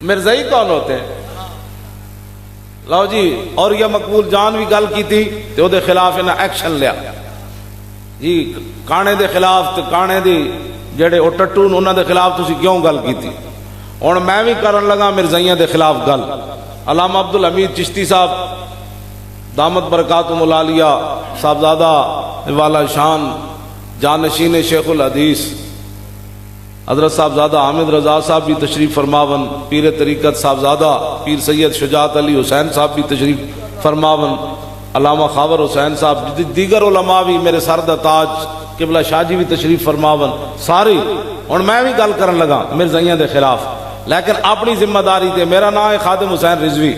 مرزائی کون ہوتے ہیں؟ لو جی اور یہ مقبول جان بھی گل کی تھی تے او دے خلاف انہاں ایکشن لیا جی کانے دے خلاف تے کانے دی جڑے او ٹٹو انہاں دے خلاف تسی کیوں گل کیتی؟ ہن میں بھی کرن لگا مرزائیاں دے خلاف گل۔ علامہ عبدالحمید چشتی صاحب دامت برکاتہم العالیہ صاحبزادہ والا شان جانشین شیخ الحدیث حضرت صاحبزادہ حامد رضا صاحب بھی تشریف فرماون، پیر طریقت صاحبزادہ پیر سید شجاعت علی حسین صاحب بھی تشریف فرماون، علامہ خاور حسین صاحب، دیگر علماء بھی، میرے سر دا تاج قبلہ شاہ جی بھی تشریف فرماون، ساری۔ اور میں بھی گل کرن لگا مرزائیاں دے خلاف، لیکن اپنی ذمہ داری تے۔ میرا نام ہے خادم حسین رضوی،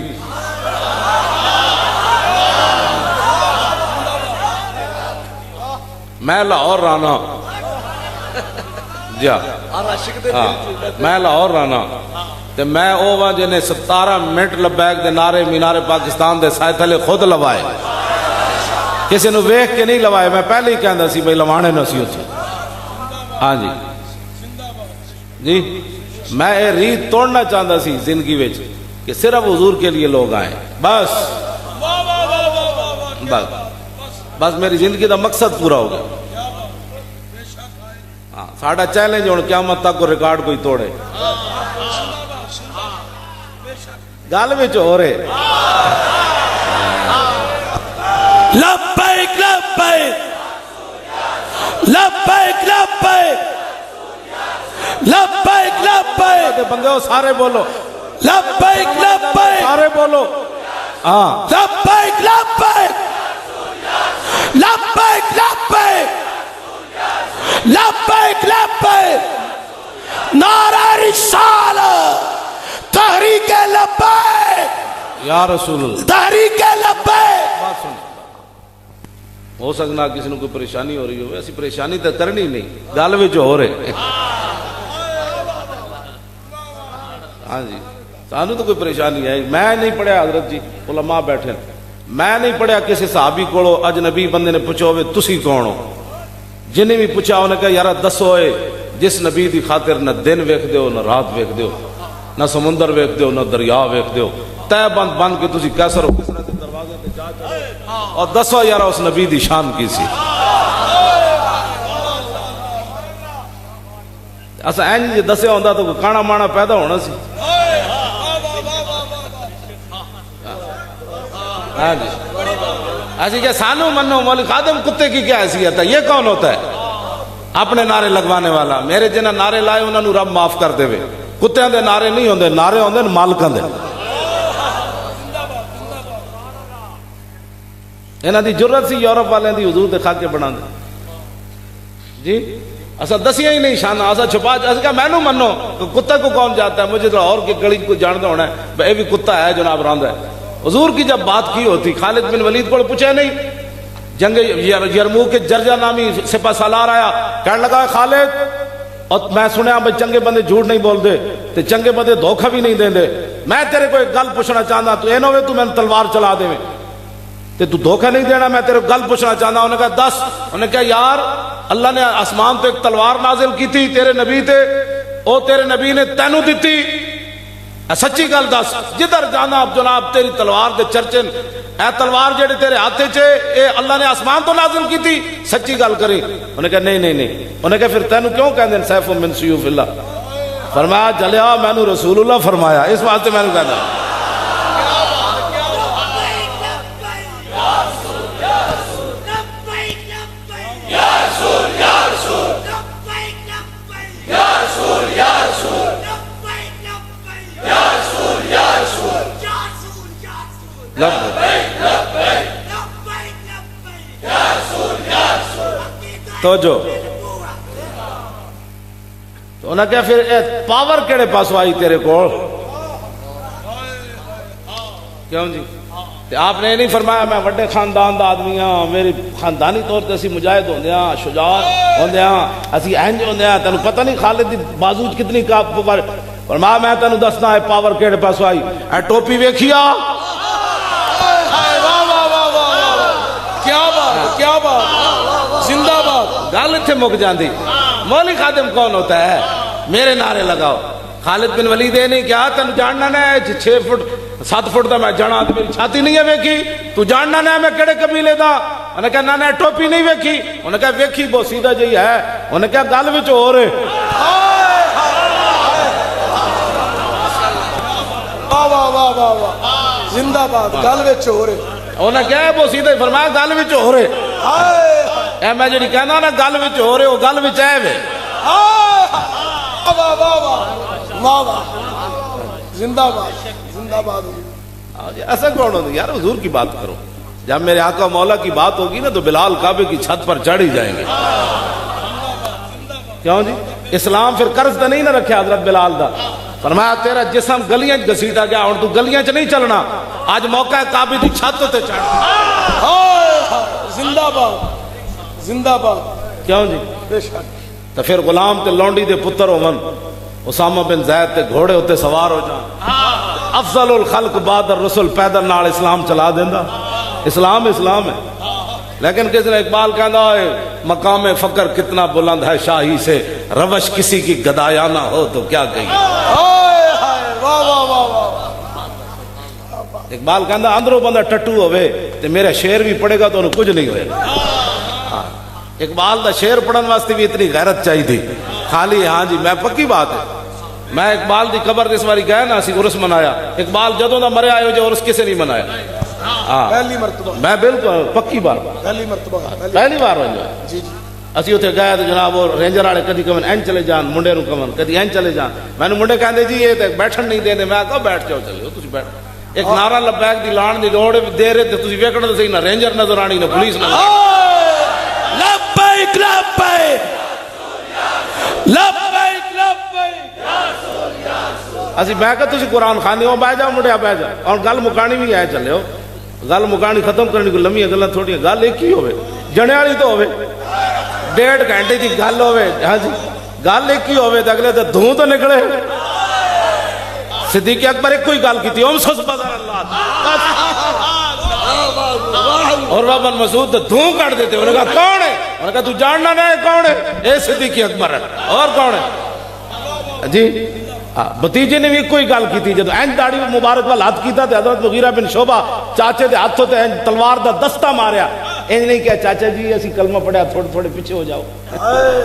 میں لاہور رانا جی میں لاہور رانا تے میں او وا جنے 17 منٹ لبیک دے نعرے مینار پاکستان دے سائے تھلے خود لوائے، کسی نو ویکھ کے نہیں لوائے، میں پہلے ہی کہندا سی بھئی لوانے نہ سی اتھے۔ ہاں جی جی میں اے ریت توڑنا چاہتا سی زندگی وچ کہ صرف حضور کے لیے لوگ آئیں، بس بس بس میری زندگی دا مقصد پورا ہو گیا۔ ساڑا چیلنج ہوں قیامت تک کو ریکارڈ کوئی توڑے، گل وچ ہو رہے لبیک لبیک لبیک لبیک لبیک لبیک بندے ہو سارے بولو لبیک لبیک سارے بولو ہاں لبیک لبیک لبیک لبیک لبیک لبیک نعرہ رسالت، تحریک لبیک یا رسول اللہ۔ تحریک لبیک۔ بات سن، ہو سکنا کسی نے کوئی پریشانی ہو رہی ہو، ایسی پریشانی تو کرنی نہیں، گل وچ ہو رہے ہاں جی سانو تو کوئی پریشانی ہے۔ میں نہیں پڑھیا حضرت جی، علماء بیٹھے، میں نہیں پڑھیا کسی صحابی کولو اجنبی بندے نے پوچھو ہوئے تسی کون ہو، جنہیں بھی پوچھا انہیں کہا یارا دسو اے جس نبی دی خاطر نہ دن ویکھ دیو نہ رات ویکھ دیو، نہ سمندر ویکھ دیو نہ دریا ویکھ دیو، تے بند بند کے تسی کیسر ہو کسرے دے دروازے تے جا چڑھو اور دسو یارا اس نبی دی شان کی سی۔ اسا این جی دسے ہوندا تو کانا مانا پیدا ہونا سی۔ ہاں جی ایسی کہ سانو منو مولی خادم کتے کی کیا حیثیت ہے؟ یہ کون ہوتا ہے اپنے نعرے لگوانے والا؟ میرے جنہ نعرے لائے انہوں نے رب معاف کر دے وے، کتےاں دے نعرے نہیں ہوندے، نعرے ہوندے مالکاں دے۔ انہاں دی جرت سی یورپ والے دی حضور دے خاکے بنا دے جی، اسا دسیاں ہی نہیں شانہ، اسا چھپا اسا کہ میں نو منو کتے کو کون جاتا ہے؟ مجھے تو اور کی گلی کو جاندہ ہونا ہے، اے بھی کتا ہے جناب راندہ ہے۔ حضور کی جب بات کی ہوتی خالد بن ولید کو پوچھے نہیں، جنگ یرموک کے جرجہ نامی سپہ سالار آیا، کہنے لگا خالد اور میں سنیا بھئی چنگے بندے جھوٹ نہیں بول دے تے چنگے بندے دھوکہ بھی نہیں دیں دے، میں تیرے کو ایک گل پوچھنا چاہتا تو اینو وے تو میں تلوار چلا دے تے تو دھوکہ نہیں دینا، میں تیرے کو گل پوچھنا چاہتا۔ انہوں نے کہا دس، انہوں نے کہا یار اللہ نے آسمان تو ایک تلوار نازل کی تھی تیرے نبی تے، او تیرے نبی نے تینوں دیتی، سچی گل دس، جدھر جانا اب جناب تیری تلوار دے چرچن، اے تلوار جڑے تیرے ہاتھے چھے اے اللہ نے آسمان تو نازل کی تھی، سچی گل کری۔ انہوں نے کہا نہیں نہیں نہیں، انہوں نے کہا پھر تینوں کیوں کہہ دیں سیف من سیوف اللہ؟ فرمایا جلیا میں نے رسول اللہ فرمایا، اس واسطے میں نے کہا تھا۔ تو جو تو انہوں نے کہا پھر پاور کیڑے پاسو آئی تیرے کو؟ کیوں جی آپ نے نہیں فرمایا میں وڈے خاندان دا آدمی ہاں، میری خاندانی طور تے اسی مجاہد ہوندے ہاں، شجاع ہوندے ہاں، اسی اینج ہوندے ہاں، تینوں پتہ نہیں خالد دی بازو کتنی فرمایا میں تینوں دسنا ہے پاور کیڑے پاسو آئی، اے ٹوپی ویکھیا، کیا بات کیا بات، زندہ باد۔ گل اتنے مک جاندی۔ مولی خادم کون ہوتا ہے؟ میرے نعرے لگاؤ، خالد بن ولید نے کیا تین جاننا نہ 6 فٹ 7 فٹ دا میں جانا تے میری چھاتی نہیں ہے ویکھی تو جاننا نہ میں کہڑے قبیلے دا انہیں کہا نہ ٹوپی نہیں ویکھی انہیں کہا ویکھی بہت سیدھا جی ہے انہیں کہا گل وچ ہو رہے واہ واہ واہ واہ واہ زندہ باد گل وچ ہو رہے انہیں کہا بہت سیدھا فرمایا گل وچ ہو رہے اے میں جڑی کہنا نا گل وچ ہو رہے وہ گل وچ ہے وے واہ واہ واہ واہ واہ زندہ باد زندہ باد ایسا کون ہوتا یار حضور کی بات کرو جب میرے آقا مولا کی بات ہوگی نا تو بلال کعبے کی چھت پر چڑھ ہی جائیں گے کیوں جی اسلام پھر قرض تو نہیں نہ رکھے حضرت بلال دا فرمایا تیرا جسم گلیاں گھسیٹا گیا اور تو گلیاں چ نہیں چلنا آج موقع ہے کعبے کی چھت تے چڑھ زندہ باد زندہ باد کیوں جی بے شک تو پھر غلام تے لونڈی دے پتر ہون اسامہ بن زید تے گھوڑے ہوتے سوار ہو جان افضل الخلق بعد الرسل پیدل نال اسلام چلا دیندا اسلام اسلام ہے لیکن کسی نے اقبال کہنا ہے مقام فقر کتنا بلند ہے شاہی سے روش کسی کی گدایا نہ ہو تو کیا کہیں اقبال کہنا اندروں بندہ ٹٹو ہوئے تے میرا شعر بھی پڑھے گا تو انہوں کچھ نہیں ہوئے اقبال دا شعر پڑھن واسطے بھی اتنی غیرت چاہی تھی خالی ہاں جی میں پکی بات ہے میں اقبال دی قبر اس باری گیا نا اسی عرس منایا اقبال جدوں دا مریا آئے ہو جو عرس کسے نہیں منایا پہلی مرتبہ میں بالکل پکی بات پہلی مرتبہ پہلی بار ہو جائے جی جی اسی اتنے گئے تو جناب وہ رینجر والے کدی کمن این چلے جان منڈے نو کمن کدی این چلے جان میں نے منڈے کہندے جی یہ تے بیٹھن نہیں دیندے میں کہا بیٹھ جاؤ چلے تسی بیٹھ ایک نعرہ لبیک دی لان دی لوڑ دے رہے تے تسی ویکھنا تے صحیح نہ رینجر نظر آنی نہ پولیس نظر لبیک لبیک لبیک لبیک اسی میں کہا تسی قرآن خانی ہو بہ جاؤ منڈیا بہ جاؤ اور گل مکانی بھی ہے چلے ہو گل مکانی ختم کرنے کو لمبی گلاں تھوڑی گل ایک ہی ہوے جنے والی تو ہوے 1.5 گھنٹے کی گل ہوے ہاں جی گل ایک ہی ہوے تے اگلے تے دھوں تو نکلے صدیق اکبر ایک کوئی گل کیتی اوم سبحان اللہ اور بابا مسعود دھوں کٹ دیتے انہوں نے کہا کون ہے انہوں نے کہا تو جاننا نہیں کون ہے اے صدیق اکبر ہے اور کون ہے جی بتیجے نے بھی کوئی گل کی تھی جب این داڑھی مبارک وال ہاتھ کیتا تے حضرت مغیرہ بن شعبہ چاچے دے ہاتھوں تے این تلوار دا دستہ ماریا این نہیں کہا چاچا جی اسی کلمہ پڑھیا تھوڑے تھوڑے پیچھے ہو جاؤ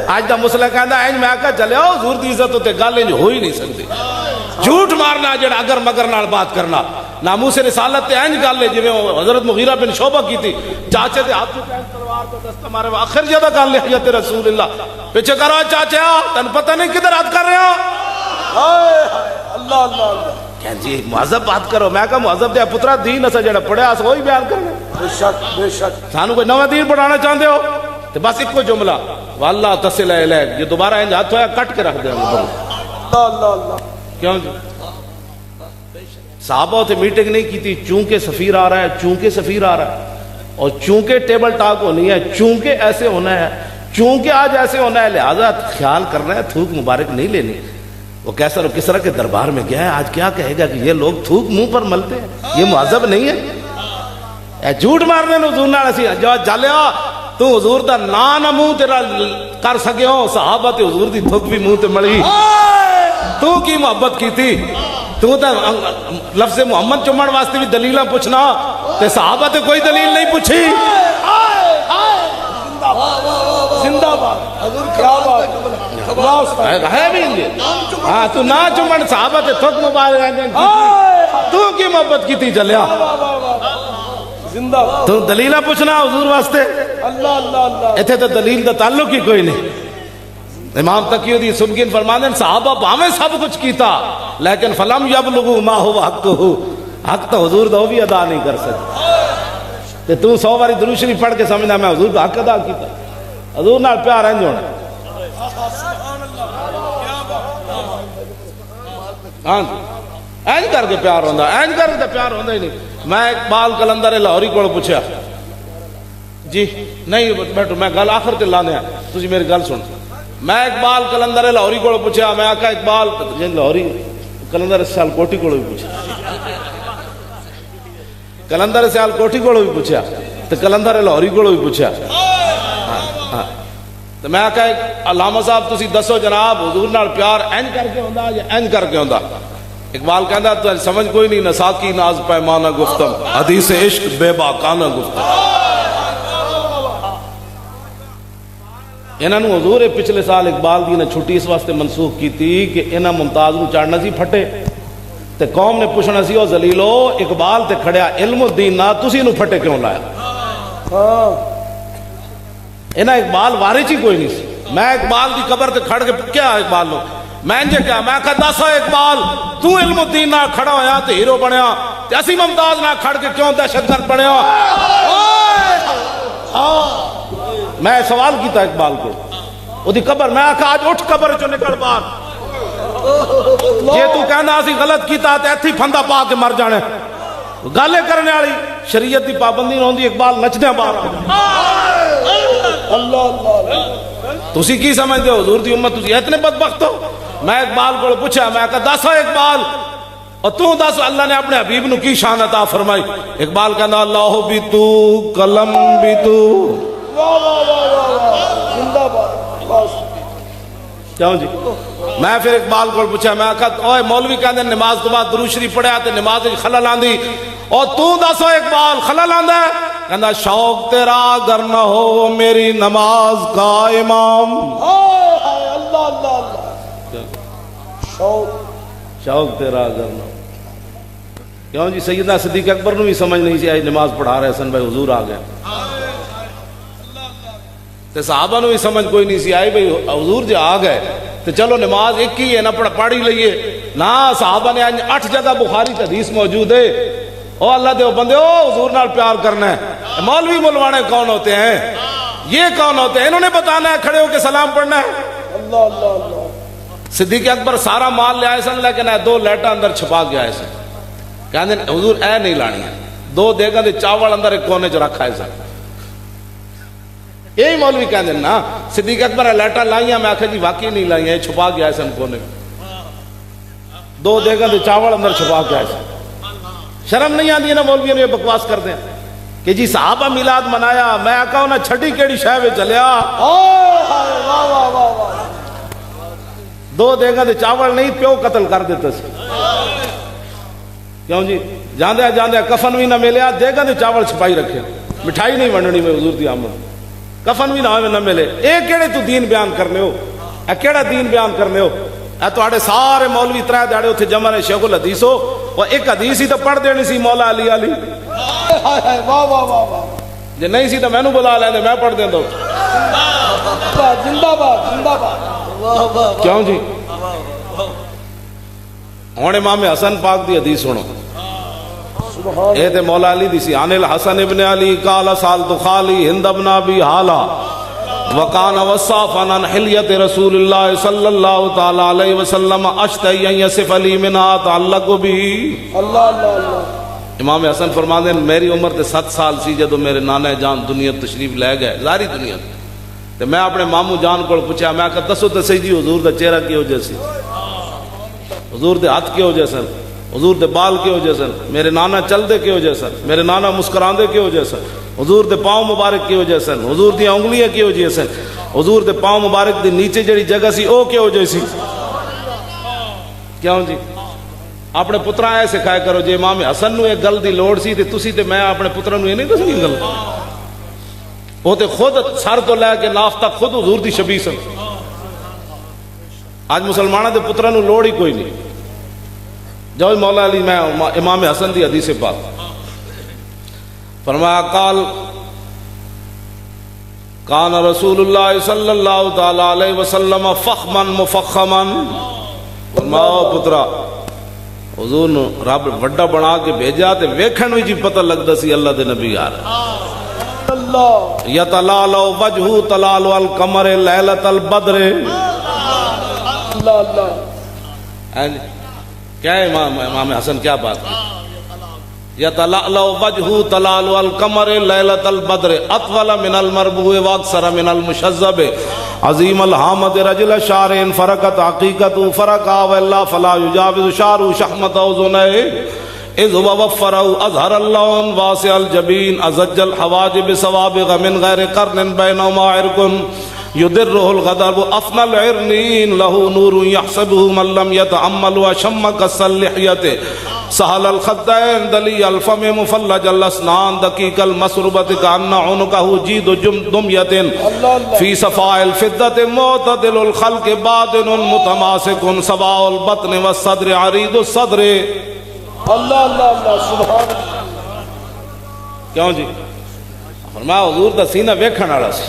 آج دا مسئلہ کہندا این میں کہا چلے آؤ حضور دی عزت تے گل انج ہو ہی نہیں سکتی جھوٹ مارنا جڑا اگر مگر نال بات کرنا ناموس رسالت تے این گل ہے جویں حضرت مغیرہ بن شعبہ کی تھی چاچے دے ہاتھوں تے تلوار دا دستہ مارے آخر جدا گل ہے حضرت رسول اللہ پیچھے کرو چاچا تن پتہ نہیں کدھر ہاتھ کر رہے ہو اللہ اللہ اللہ کہ جی مہذب بات کرو میں کہا مہذب دیا پترا دین اسا جڑا پڑھیا اس وہی بیان کرنا بے شک بے شک سانو کوئی نواں دین پڑھانا چاہتے ہو تو بس ایک کو جملہ واللہ تصل الیک یہ دوبارہ انج ہاتھ ہویا کٹ کے رکھ دیں اللہ اللہ اللہ کیوں جی صحابہ سے میٹنگ نہیں کی تھی چونکہ سفیر آ رہا ہے چونکہ سفیر آ رہا ہے اور چونکہ ٹیبل ٹاک ہونی ہے چونکہ ایسے ہونا ہے چونکہ آج ایسے ہونا ہے لہذا خیال کرنا ہے تھوک مبارک نہیں لینی وہ کیسا اور کس طرح کے دربار میں گیا ہے آج کیا کہے گا کہ یہ لوگ تھوک منہ پر ملتے ہیں یہ مہذب نہیں ہے جھوٹ مارنے نے حضور نال اسی جو جلیا تو حضور دا نہ منہ تیرا کر سکے ہو صحابہ تے حضور دی تھوک بھی منہ تے مڑی تو کی محبت کی تھی تو تے لفظ محمد چمڑ واسطے بھی دلیلاں پوچھنا تے صحابہ تے کوئی دلیل نہیں پوچھی زندہ باد حضور کیا بات ہے بھی ہاں تو نہ چمن صحابہ تے تھک مبارک تو کی محبت کی تھی چلیا زندہ تو دلیلہ پوچھنا حضور واسطے اللہ اللہ اللہ ایتھے تو دلیل دا تعلق ہی کوئی نہیں امام تقیدی سنگین فرماندے صحابہ باویں سب کچھ کیتا لیکن فلم یبلغوا ما هو حقہ حق تو حضور دا بھی ادا نہیں کر سکتے تے تو 100 باری درود شریف پڑھ کے سمجھنا میں حضور دا حق ادا کیتا حضور نال پیار انج ہونا ہاں اینج کر کے پیار ہوندا اینج کر کے پیار ہوندا ہی نہیں میں اقبال کلندر لاہوری کو پوچھا جی نہیں بیٹھو میں گل آخر تے لانے تسی میری گل سن میں اقبال کلندر لاہوری کو پوچھا میں آکھا اقبال لاہوری کلندر سیال کوٹی کو بھی پوچھا کلندر سیال کوٹی کو بھی پوچھا تو کلندر لاہوری کو بھی پوچھا تو میں کہا علامہ صاحب تسی دسو جناب حضور نال پیار اینج کر کے ہوندا یا اینج کر کے ہوندا؟ اقبال کہندا تو سمجھ کوئی نہیں، نہ ساقی ناز پیمانہ گفتم، حدیث عشق بے باکانہ گفتم۔ انہاں نو حضور پچھلے سال اقبال دی نے چھٹی اس واسطے منسوخ کی تھی کہ انہاں ممتاز نو چاڑنا سی پھٹے تے قوم نے پوچھنا سی او ذلیلو اقبال تے کھڑیا علم الدین نہ تسی نو پھٹے کیوں لایا؟ انہاں اقبال وارث ہی کوئی نہیں سی۔ میں اقبال دی قبر تے کھڑ کے کیا اقبال نو میں انجے کیا میں کہا دسا اقبال تو علم الدین نہ کھڑا ہویا تے ہیرو بنیا تے اسی ممتاز نہ کھڑ کے کیوں دہشت گرد بنیا؟ میں سوال کیتا اقبال کو وہ دی قبر، میں آکھا آج اٹھ قبر چو نکل باہر، جے تو کہنا اسی غلط کیتا تے ایتھی پھندا پا کے مر جانے، گالے کرنے والی شریعت دی پابندی نہ ہوندی اقبال نچدے باہر۔ اللہ اللہ تسی کی سمجھتے ہو حضور دی امت تسی اتنے بدبخت ہو؟ میں اقبال کو پوچھا میں کہا دسا اقبال اور تو دس اللہ نے اپنے حبیب نو کی شان عطا فرمائی؟ اقبال کہنا اللہ بھی تو قلم بھی تو۔ واہ واہ واہ واہ واہ زندہ باد۔ کیوں جی؟ میں پھر اقبال کو پوچھا میں کہا اوے مولوی کہندے نماز تو بعد درود شریف پڑھیا تے نماز وچ خلل آندی اور تو دسو اقبال خلل آندا ہے؟ کہندا شوق تیرا اگر نہ ہو میری نماز کا امام۔ ہائے ہائے اللہ اللہ اللہ شوق تیرا اگر نہ ہو۔ کیوں جی؟ سیدنا صدیق اکبر نو بھی سمجھ نہیں سی آج نماز پڑھا رہے سن بھائی حضور آ گئے، تے صحابہ نو بھی سمجھ کوئی نہیں سی آئی بھائی حضور جی آ گئے تو چلو نماز ایک ہی ہے نہ پڑھی لئیے نا۔ صحابہ نے 8 جگہ بخاری کی حدیث موجود ہے او اللہ دے بندے او حضور نال پیار کرنا ہے۔ مولوی ملوانے کون ہوتے ہیں؟ یہ کون ہوتے ہیں؟ انہوں نے بتانا ہے کھڑے ہو کے سلام پڑھنا ہے۔ اللہ اللہ اللہ صدیق اکبر سارا مال لے آئے سن لیکن 2 لیٹا اندر چھپا کے آئے سن، کہتے ہیں حضور اے نہیں لانی ہے، 2 دیگاں دے چاول اندر ایک کونے چ رکھا ہے سن۔ یہی مولوی کہتے ہیں نا صدیق اکبر لیٹا لائیاں، میں آخر جی واقعی نہیں لائیاں، چھپا کے آئے سن کونے، 2 دیگاں دے چاول اندر چھپا کے آئے سن۔ شرم نہیں آتی ہے نا مولویوں نے یہ بکواس کرتے ہیں کہ جی صحابہ میلاد منایا، میں آقا انہیں چھڑی کیڑی شے وچ چلیا، واہ واہ واہ واہ 2 دیگاں دے چاول نہیں پیو قتل کر دیتا سی۔ کیوں جی؟ جاندے جاندے کفن بھی نہ ملیا، دیگاں دے چاول چھپائی رکھے، مٹھائی نہیں ونڈنی میں حضور دی آمد، کفن بھی نہ ملے۔ اے کیڑے تو دین بیان کرنے ہو؟ اے کیڑا دین بیان کرنے ہو؟ اے تو آڑے سارے مولوی 3 دہاڑے اتھے جمع نے شیخ الحدیث ہو اور ایک حدیث ہی تو پڑھ دینی سی مولا علی علی، واہ واہ واہ واہ جے نہیں سی تو میں نو بلا لیندے میں پڑھ دیندو۔ زندہ باد زندہ باد واہ واہ کیوں جی؟ ہن امام حسن پاک دی حدیث سنو، سبحان اے تے مولا علی دی سی، عن الحسن ابن علی قال سالت خالی ہند ابن ابی حالا وکان وصافا عن حلیت رسول اللہ صلی اللہ تعالی علیہ وسلم اشتہی ان یصف علی منها تعلق بھی۔ اللہ اللہ اللہ امام حسن فرماتے ہیں میری عمر تے 7 سال سی جدو میرے نانا جان دنیا تشریف لے گئے ظاہری دنیا تے میں اپنے ماموں جان کو پوچھا میں کہا دسو تے صحیح جی حضور دا چہرہ کیہو جے سی، حضور دے ہاتھ کیہو جے سن، حضور دے بال کیہو جے سن، میرے نانا چل دے کیہو جے سن، میرے نانا مسکراندے کیہو جے سن، حضور دے پاؤں مبارک کیہو جے سن، حضور دی انگلیاں کیہو جے سن، حضور دے پاؤں مبارک دی نیچے جڑی جگہ سی او کیہو جے سی۔ کیوں جی؟ اپنے پترا اے سکھایا کرو جی امام حسن نو ایک گل دی لوڑ سی تے تسی تے میں اپنے پترا نو یہ نہیں دسنی گل، وہ تے خود سر تو لے کے ناف تک خود حضور دی شبیہ سن۔ آج مسلمانہ دے پترا نو لوڑ ہی کوئی نہیں۔ جو مولا علی میں امام حسن دی حدیث پاک فرمایا قال کان رسول اللہ صلی اللہ تعالی علیہ وسلم فخما مفخما، فرمایا پترا حضور نو رب وڈا بنا کے بھیجا تے ویکھن وچ پتہ لگدا سی اللہ دے نبی آ رہے۔ اللہ یتلالو وجہ تلالو القمر لیلۃ البدر۔ اللہ اللہ کیا ہے امام حسن کیا بات ہے؟ یتلالو وجہ تلالو القمر لیلۃ البدر اطول من المربوع واکثر من المشذب عظیم الحامد رجل شعر فرقت حقیقت فرقا واللہ فلا یجاوز شعر شحمت اذنہ اذ وفر اظہر اللون واسع الجبین ازج الحواجب سوابغ من غیر قرن بینہما عرق يدره الغضب أفنى العرنين له نور يحسبه من لم يتأمل وشم كالسلحية سهل الخدين دلي الفم مفلج الأسنان دقيق المسربة كأن عنقه جيد دمية في صفاء الفضة معتدل الخلق باطن متماسك سواء البطن والصدر عريض الصدر. اللہ اللہ اللہ سبحان اللہ. کیوں جی؟ فرمایا حضور دا سینہ ویکھن والا سی.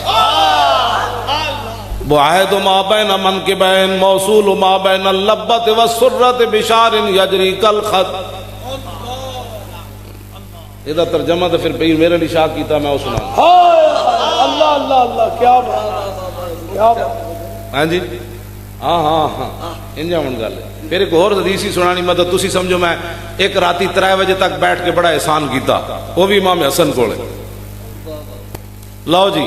بعید ما بین منکبین موصول ما بین اللبۃ والسرۃ بشار یجری کالخط. یہ ترجمہ تو پھر پیر میرے لیے شاہ کیتا میں وہ سنا. اللہ اللہ اللہ کیا بات کیا بات. ہاں جی ہاں ہاں ہاں انجا من گل ہے. پھر ایک اور حدیث سنانی مدد تسی سمجھو میں ایک راتی 3 بجے تک بیٹھ کے بڑا احسان کیتا وہ بھی امام حسن کو. لو جی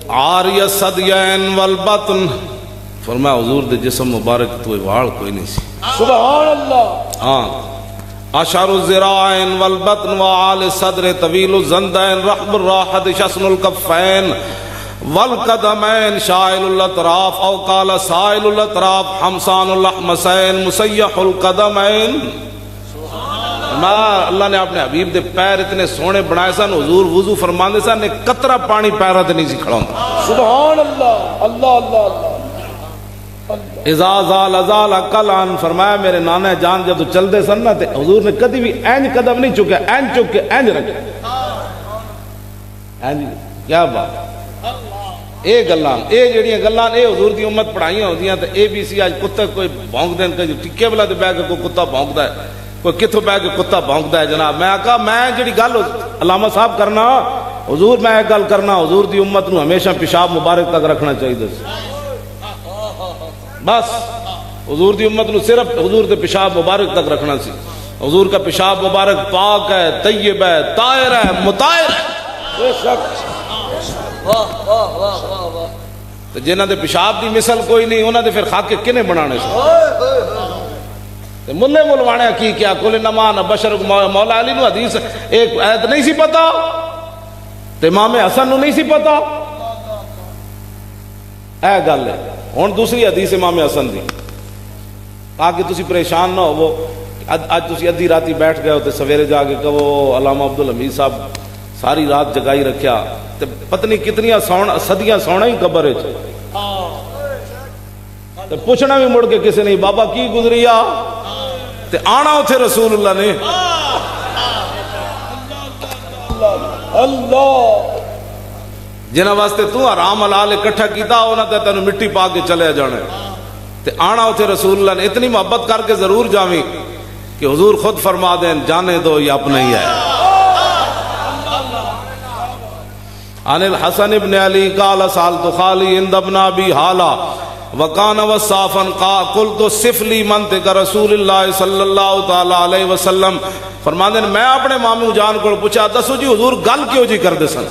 عاری الصدیین والبطن. فرمایا حضور دے جسم مبارک تو وال کوئی نہیں سی. سبحان اللہ. ہاں اشعر الذراعین والبطن وعال الصدر طویل الزندین رحب الراحت شسن الکفین والقدمین شائل الاطراف او قال سائل الاطراف حمسان اللحمسین مسیح القدمین. اللہ نے اپنے حبیب دے پیر اتنے سونے بنائے سن حضور وضو فرماندے سن ایک قطرہ پانی پیرا تے نہیں سی کھڑا ہوندا. سبحان اللہ اللہ اللہ اللہ. اذا زال ازال کلان. فرمایا میرے نانا جان جب چلدے سن نا تے حضور نے کدی بھی اینج قدم نہیں چکیا اینج چک کے اینج رکھے. اینج کیا بات. اے گلان اے جڑیاں گلان اے حضور دی امت پڑھائیاں ہوندیاں تے اے بی سی اج کتے کوئی بھونک دین کہ ٹکے والا تے بیٹھ کے کوئی کتا بھونکدا ہے کوئی کتھوں بیٹھ کے کتا بھونکدا ہے. جناب میں آقا میں جڑی گل علامہ صاحب کرنا حضور میں ایک گل کرنا حضور دی امت نو ہمیشہ پیشاب مبارک تک رکھنا چاہیے بس. حضور دی امت نو صرف حضور دے پیشاب مبارک تک رکھنا سی. حضور کا پیشاب مبارک پاک ہے طیب ہے طاہر ہے مطہر ہے. بے شک. تو جنہاں دے پیشاب دی مثل کوئی نہیں انہاں دے پھر خاکے کنے بنانے سے ملے ملوانے کی کیا کل انما انا بشر. مولا علی نو حدیث ایک ایت نہیں سی پتا تے امام حسن نو نہیں سی پتا. اے گل ہے. ہن دوسری حدیث امام حسن دی تاکہ تسی پریشان نہ ہوو. اج تسی ادھی راتی بیٹھ گئے ہو تے سویرے جا کے کہو علامہ عبدالحمید صاحب ساری رات جگائی رکھیا تے پتہ نہیں کتنی صدیاں سونا ہی قبر وچ. تے پوچھنا بھی مڑ کے کسی نہیں بابا کی گزریا تے آنا اتھے رسول اللہ نے. اللہ جنہاں واسطے تو حرام حلال اکٹھا کیتا انہاں تے تینوں مٹی پا کے چلے جانا تے آنا اتھے رسول اللہ نے. اتنی محبت کر کے ضرور جاویں کہ حضور خود فرما دیں جانے دو یہ اپنا ہی ہے. عن الحسن ابن علی قال سالت خالی عند ابن ابی حالا وکان وصافا قلت صف لی منطق رسول اللہ صلی اللہ تعالی علیہ وسلم. فرماندے میں اپنے ماموں جان کو پوچھا دسو جی حضور گل کیوں جی کردے سن.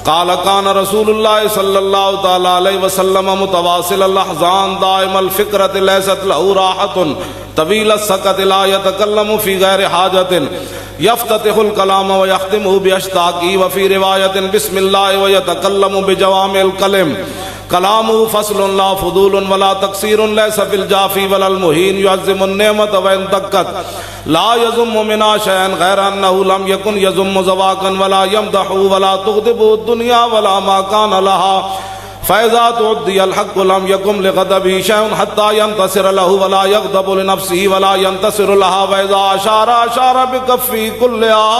قال کان رسول اللہ صلی اللہ تعالی علیہ وسلم متواصل الاحزان دائم الفکرۃ لیست له راحۃ طویل السکت لا يتکلم فی غیر حاجۃ یفتتح الکلام ویختمہ باشتاقی وفی روایت بسم اللہ ویتکلم بجوامع الکلم کلامہ فصل لا فضول ولا تقصیر لیس فی الجافی ولا المہین یعظم النعمت وان دکت لا یضم منا شیئا غیر انہ لم یکن یضم زواقا ولا یمدح ولا تغضب الدنیا ولا ما کان لها فَإِذَا تُعْدِيَ الْحَقُّ لَمْ يَكُمْ لِغَضَبِهِ شَيْءٌ حَتَّى يَنْتَصِرَ لَهُ وَلَا يَغْضَبُ لِنَفْسِهِ وَلَا يَنْتَصِرُ لَهَا وَإِذَا أَشَارَ بِكَفِّهِ كُلِّهَا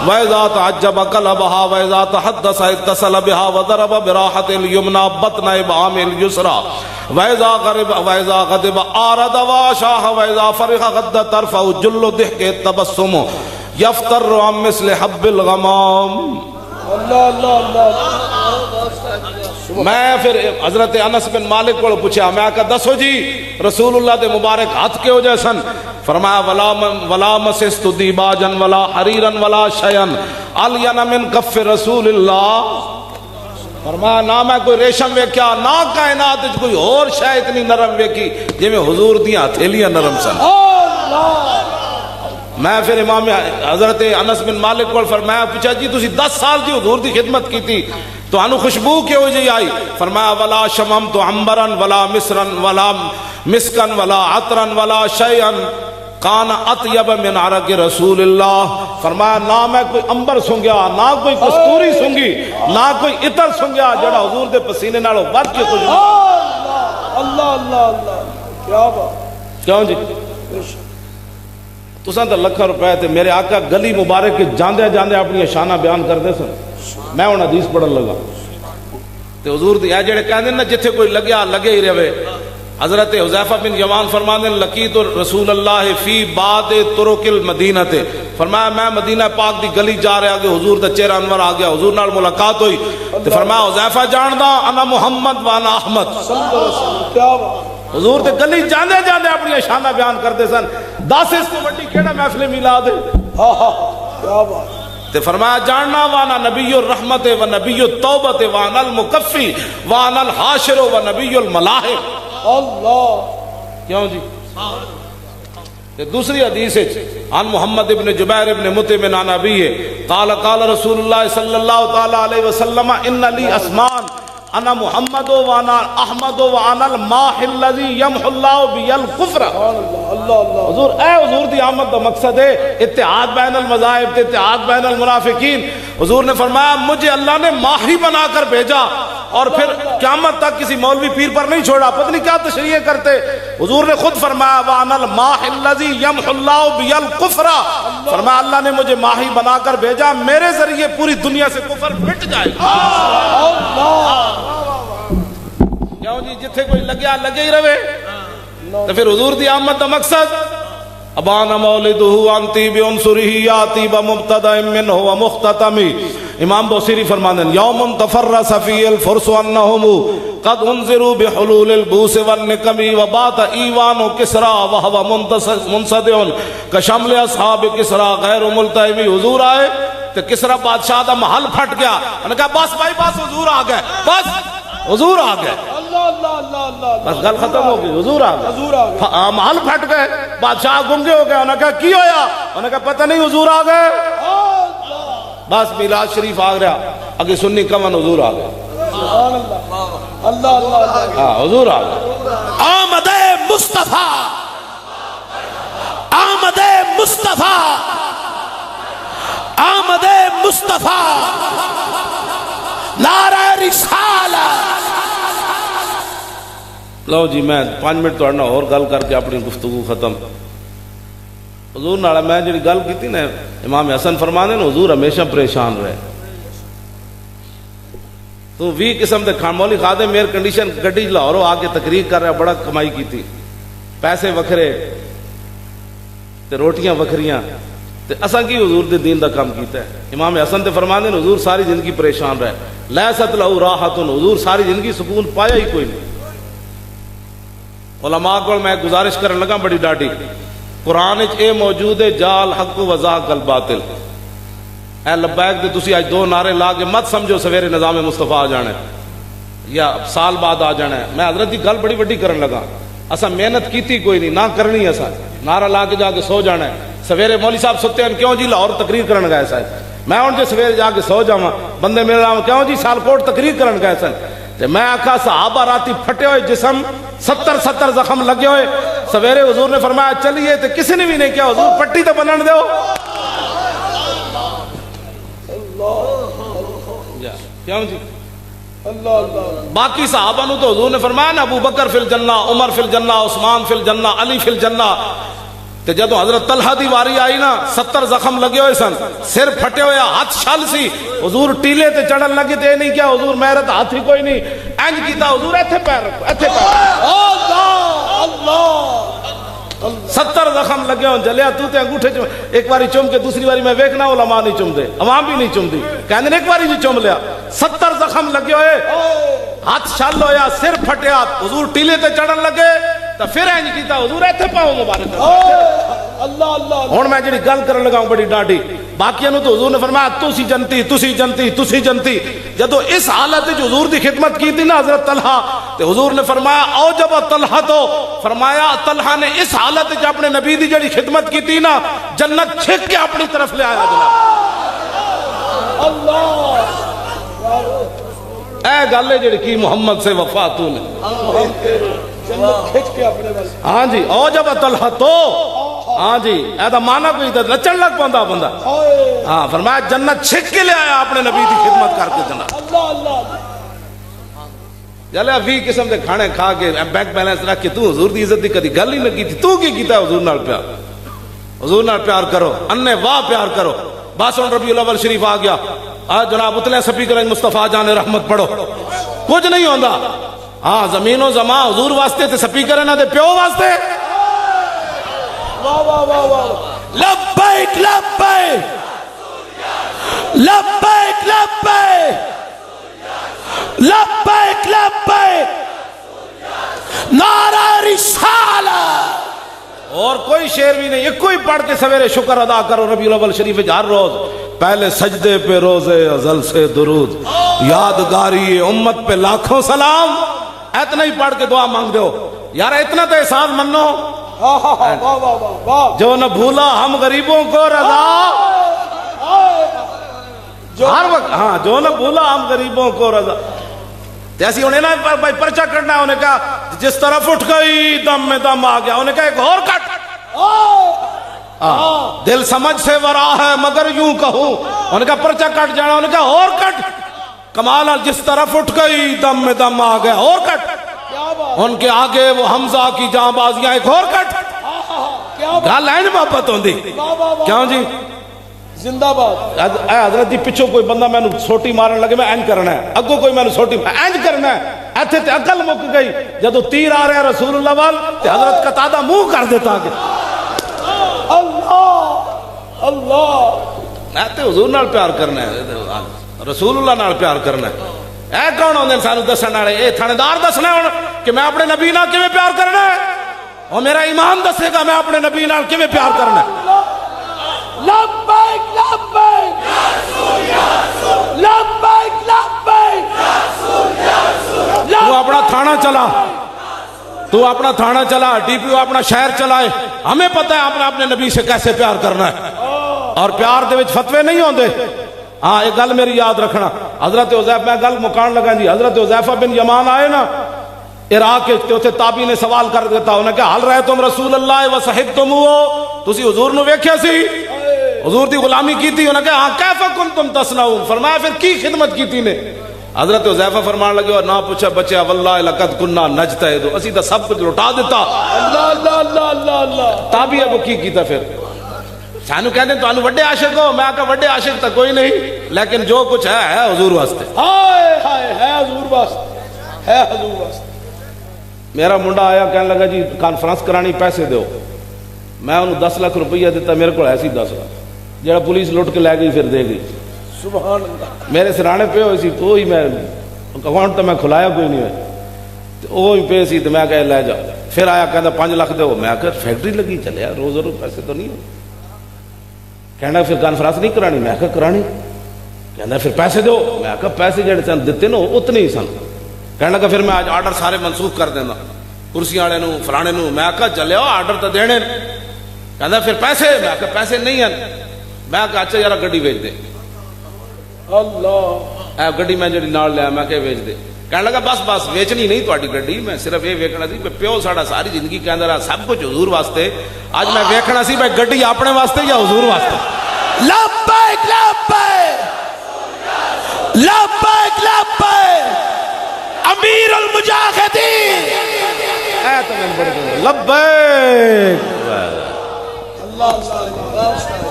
وَإِذَا تَعَجَّبَ قَلَبَهَا وَإِذَا تَحَدَّثَ اتصل بها وضرب براحة اليمنى بطن إبهام اليسرى وإذا غضب أعرض وأشاح وإذا فرغ غض طرفه جل ضحك التبسم يفتر عن مثل حب الغمام. اللہ اللہ اللہ. میں پھر حضرت انس بن مالک کو پوچھا میں کہا دسو جی رسول اللہ دے مبارک ہاتھ کے ہو جائے سن. فرمایا ولا مسست دیباجا ولا حریرا ولا شیئا الین من کف رسول اللہ. فرمایا نہ میں کوئی ریشم ویکھیا نہ کائنات وچ کوئی اور شے اتنی نرم ویکھی جویں حضور دیاں ہتھیلیاں نرم سن. میں پھر امام حضرت انس بن مالک کو فرمایا پوچھا جی تسی 10 سال دی حضور دی خدمت کی تھی تو انو خوشبو کیوں جی آئی؟ فرمایا ولا شممت عنبرا ولا مصرا ولا مسکن ولا عطرا ولا شیئا کان اطیب من عرق رسول اللہ. فرمایا نہ میں کوئی امبر سونگیا نہ کوئی کستوری سونگی نہ کوئی عطر سونگیا جڑا حضور دے پسینے نالوں ود کے خوشبو. اللہ اللہ اللہ کیا بات. کیوں جی تساں تو لکھاں روپے تے میرے آقا گلی مبارک کے جاندے جاندے اپنی شانہ بیان کردے سن. میں ہن حدیث پڑھن لگا تے حضور دی اے جڑے کہندے نا جتھے کوئی لگیا لگے ہی رہے. حضرت حذیفہ بن یمان فرماندے لقیت رسول اللہ فی بعد طرق المدینہ تے فرمایا میں مدینہ پاک دی گلی جا رہا کہ حضور دا چہرہ انور آ گیا. حضور نال ملاقات ہوئی تے فرمایا حذیفہ جاندا انا محمد وانا احمد. کیا بات. حضور تے گلی جاندے جاندے اپنی شانہ بیان کرتے سن. 10 اس کو وڈی کیڑا محفل میلاد ہے. کیا بات. تے فرمایا جاننا وانا نبی الرحمت و نبی التوبت وانا المکفی وانا الحاشر و نبی الملاحق. اللہ. کیوں جی تے دوسری حدیث ہے عن محمد ابن جبیر ابن مطعم عن ابیہ قال قال رسول اللہ صلی اللہ تعالی علیہ وسلم ان لی اسمان انا محمد وانا احمد وانا الماح الذی یمحو اللہ بی الکفر. حضور اے حضور دی آمد دا مقصد ہے اتحاد بین المذاہب اتحاد بین المنافقین. حضور نے فرمایا مجھے اللہ نے ماہی بنا کر بھیجا اور پھر قیامت تک کسی مولوی پیر پر نہیں چھوڑا. پتہ نہیں کیا تشریح کرتے. حضور نے خود فرمایا وانا الماح الذی یمحو اللہ بی الکفر. فرمایا اللہ نے مجھے ماہی بنا کر بھیجا میرے ذریعے پوری دنیا سے کفر مٹ جائے گا. کیوں جی جتھے کوئی لگیا لگے ہی رہے. تو پھر حضور دی آمد دا مقصد ابانا مولدہ انتی بعنصرہ یاتی بمبتدأ منہ ومختتم. امام بوصیری فرماندے یوم تفرس فی الفرس انہم قد انذروا بحلول البوس والنقم وبات ایوان کسرا وہو منصدع کشمل اصحاب کسرا غیر ملتہم. حضور آئے تو کسرا بادشاہ دا محل پھٹ گیا. انہوں نے کہا بس بھائی بس حضور آ گئے بس حضور آ گئے. بس گل ختم ہو گئی. حضور آ گئے محل پھٹ گئے بادشاہ گنگے ہو گئے. انہوں نے کہا کی ہویا؟ انہوں نے کہا پتہ نہیں حضور آ گئے. بس میلاد شریف آ گیا اگے سنی کمن حضور آ گئے. حضور آ گئے. آمد مصطفیٰ آمد مصطفیٰ آمد مصطفیٰ نعرہ رسالت. لو جی میں 5 منٹ توڑنا اور گل کر کے اپنی گفتگو ختم. حضور نال میں جڑی گل کی نا امام حسن فرمانے نا حضور ہمیشہ پریشان رہے. تو 20 قسم دے کھان مولی خادم ایئر کنڈیشن گڈی لاہوروں آ کے تقریر کر رہا بڑا کمائی کی تھی. پیسے وکھرے تے روٹیاں وکھریاں تے اساں کی حضور دے دین دا کام کیتا ہے. امام حسن تے فرمانے نا حضور ساری زندگی پریشان رہے. لیست لہ راحت. حضور ساری زندگی سکون پایا ہی کوئی نہیں. علماء کو میں گزارش کرن لگا بڑی ڈاڈی قرآن اے موجود ہے جال حق و وزاق الباطل. اے لبیک دے تسی آج 2 نعرے لا کے مت سمجھو سویرے نظام مصطفیٰ آ جانا ہے یا سال بعد آ جانا ہے. میں حضرت کی گل بڑی بڑی کرن لگا. اسا محنت کیتی کوئی نہیں نہ کرنی. اسا نعرہ لا کے جا کے سو جانا ہے. سویرے مولوی صاحب ستے ہیں کیوں جی لاہور تقریر کرن گئے سن. میں ہوں جی سویرے جا کے سو جاواں بندے میرے نام کیوں جی سالکوٹ تقریر کرن گئے سن. تے میں آکھا صحابہ راتی پھٹے ہوئے جسم 70 زخم لگے ہوئے. سویرے حضور نے فرمایا چلیے تے کسی نے بھی نہیں کیا حضور پٹی تے بنن دیو. کیوں جی باقی صحابہ نو تو حضور نے فرمایا نا ابو بکر فی الجنہ عمر فی الجنہ عثمان فی الجنہ علی فی الجنہ. تے جدو حضرت طلحہ دی واری آئی نا 70 زخم لگے ہوئے سن سر پھٹے ہوئے ہاتھ چھل سی. حضور ٹیلے تے چڑھن لگے تے نہیں کیا حضور میرے تے ہاتھ ہی کوئی نہیں انج کیتا حضور ایتھے پیر رکھو ایتھے پیر. اللہ 70 زخم لگے ہوں جلیا تو تے انگوٹھے ایک باری چوم کے دوسری باری میں ویکھنا علماء نہیں چوم دے عوام بھی نہیں چوم دی کہندے نے ایک باری جی چوم لیا. 70 زخم لگے ہوئے ہاتھ چھل ہویا سر پھٹیا حضور ٹیلے تے چڑھن لگے تو پھر انج کیتا حضور ایتھے پاؤں مبارک. اللہ اللہ ہن میں جڑی گل کرن لگا ہوں بڑی ڈاڈی باقیاں نو تو حضور نے فرمایا تسی جنتی تسی جنتی تسی جنتی. جدو اس حالت وچ حضور دی خدمت کی تھی نا حضرت طلحہ تے حضور نے فرمایا او جب طلحہ تو فرمایا طلحہ نے اس حالت وچ اپنے نبی دی جڑی خدمت کی تھی نا جنت چھک کے اپنی طرف لے آیا جناب. اللہ اے گل ہے جڑی کی محمد سے وفا تو نے جنت کھچ کے اپنے بس. ہاں جی او جب طلحہ تو ہاں جی اے دا معنی کوئی تے نچن لگ پوندا بندہ. ہائے ہاں فرمایا جنت چھک کے لے آیا اپنے نبی دی خدمت کر کے جناب. اللہ اللہ جلے 20 قسم دے کھانے کھا کے بینک بیلنس رکھ کے تو حضور دی عزت دی کدی گل ہی نہ کی تھی. تو کی کیتا ہے حضور نال پیار؟ حضور نال پیار کرو انے واہ پیار کرو. بس ہن ربیع الاول شریف آ گیا آ جناب اتلے سپیکر مصطفیٰ جان رحمت پڑھو کچھ نہیں ہوندا. ہاں زمین و زمان حضور واسطے تے سپیکر انہاں دے پیو واسطے. واہ واہ واہ واہ لبیک لبیک لبیک لبیک لبیک لبیک نعرہ رسالت. اور کوئی شعر بھی نہیں, ایک کوئی پڑھ کے سویرے شکر ادا کرو ربیع الاول شریف ہر روز. پہلے سجدے پہ روزے ازل سے درود, یادگاری امت پہ لاکھوں سلام. اتنا ہی پڑھ کے دعا مانگ دو یار, اتنا تو احساس منو واہ واہ واہ واہ جو نہ بھولا ہم غریبوں کو رضا. ہر وقت ہاں جو نہ بھولا ہم غریبوں کو رضا. جیسی انہیں نا بھائی پرچہ کرنا ہے, انہیں کہا جس طرف اٹھ گئی دم میں دم آ گیا, انہیں کہا ایک اور کٹ. دل سمجھ سے ورا ہے مگر یوں کہوں, انہیں کہا پرچہ کٹ جانا, انہیں کہا اور کٹ. کمال جس طرف اٹھ گئی دم میں دم آ گیا اور کٹ. ان کے آگے وہ حمزہ کی جاں بازیاں ایک اور کٹ. گل ہے محبت ہوندی کیوں جی زندہ باد. اے حضرت جی پچھو کوئی بندہ میں سوٹی مارن لگے میں اینج کرنا ہے, اگو کوئی میں سوٹی اینج کرنا ہے. ایتھے تے عقل مک گئی جدو تیر آ رہے ہیں رسول اللہ وال تے حضرت قتادہ منہ کر دیتا کہ اللہ اللہ میں تے حضور نال پیار کرنا ہے, رسول اللہ نال پیار کرنا ہے. اے کون ہوندے سانو دسن والے؟ اے تھانے دار دسنا ہے کہ میں اپنے نبی نال کیویں پیار کرنا ہے, اور میرا ایمان دسے گا میں اپنے نبی نال کیویں پیار کرنا ہے. لبیک لبیک لبیک لبیک تو اپنا تھانہ چلا, تو اپنا تھانہ چلا, ڈی پی او اپنا شہر چلائے. ہمیں پتہ ہے اپنا اپنے نبی سے کیسے پیار کرنا ہے, اور پیار دے وچ فتوے نہیں ہوندے. ہاں ایک گل میری یاد رکھنا, حضرت حذیفہ میں گل مکان لگا جی, حضرت حذیفہ بن یمان آئے نا عراق کے, اتنے تابعی نے سوال کر دیتا, انہیں کہا حل رہے تم رسول اللہ و صحبتم ہو, تسی حضور نو ویکھیا سی, حضور دی غلامی کی تھی. انہیں کہا ہاں کیف کنتم تصنعون, فرمایا پھر کی خدمت کی تھی نے. حضرت حذیفہ فرمان لگے اور نہ پوچھا بچیا واللہ لقد كنا نجتہد, اسی دا سب کچھ لٹا دیتا. اللہ اللہ اللہ اللہ اللہ. تابعی ابو کی کیتا پھر سانو کہتے ہیں تو انو وڈے عاشق ہو, میں کہا وڈے عاشق تا کوئی نہیں, لیکن جو کچھ ہے حضور واسطے. ہائے ہائے ہے حضور واسطے, ہے حضور واسطے. میرا منڈا آیا کہنے لگا جی کانفرنس کرانی پیسے دو, میں انہوں 10 لاکھ روپیہ دیتا, میرے کو ایسی 10 لاکھ جڑا پولیس لٹ کے لے گئی پھر دے گئی. سبحان اللہ. میرے سرانے پہ ہوئی سی تو ہی میں اکاؤنٹ تو میں کھلایا کوئی نہیں ہے, وہ ہی پہ سی تو میں کہا لے جا. پھر آیا کہنا 5 لاکھ دو, میں کہا فیکٹری لگی چلے روز روز پیسے تو نہیں ہو. کہنا پھر کانفرنس نہیں کرانی, میں کہا کرانی. کہنا پھر پیسے دو, میں کہا پیسے جڑے سن دیتے نا اتنے ہی سن. کہنے لگا پھر میں آج آرڈر سارے منسوخ کر دینا, کرسی والے نو فلانے نو. میں کہا چلے آرڈر تو دینے. کہنا پھر پیسے, میں کہا پیسے نہیں ہیں. میں کہا اچھا یار گڈی بیچ دے. اللہ اے گڈی میں جڑی نال لیا میں کہ بیچ دے. کہنے لگا بس بس ویچنی نہیں تہاڈی گڈی, میں صرف یہ ویکھنا سی پیو ساڈا ساری زندگی کہندا رہا سب کچھ حضور واسطے, اج میں ویکھنا سی بھائی گڈی اپنے واسطے یا حضور واسطے. لبیک لبیک لبیک لبیک امیر المجاہدین. اے تو میں بڑے لبیک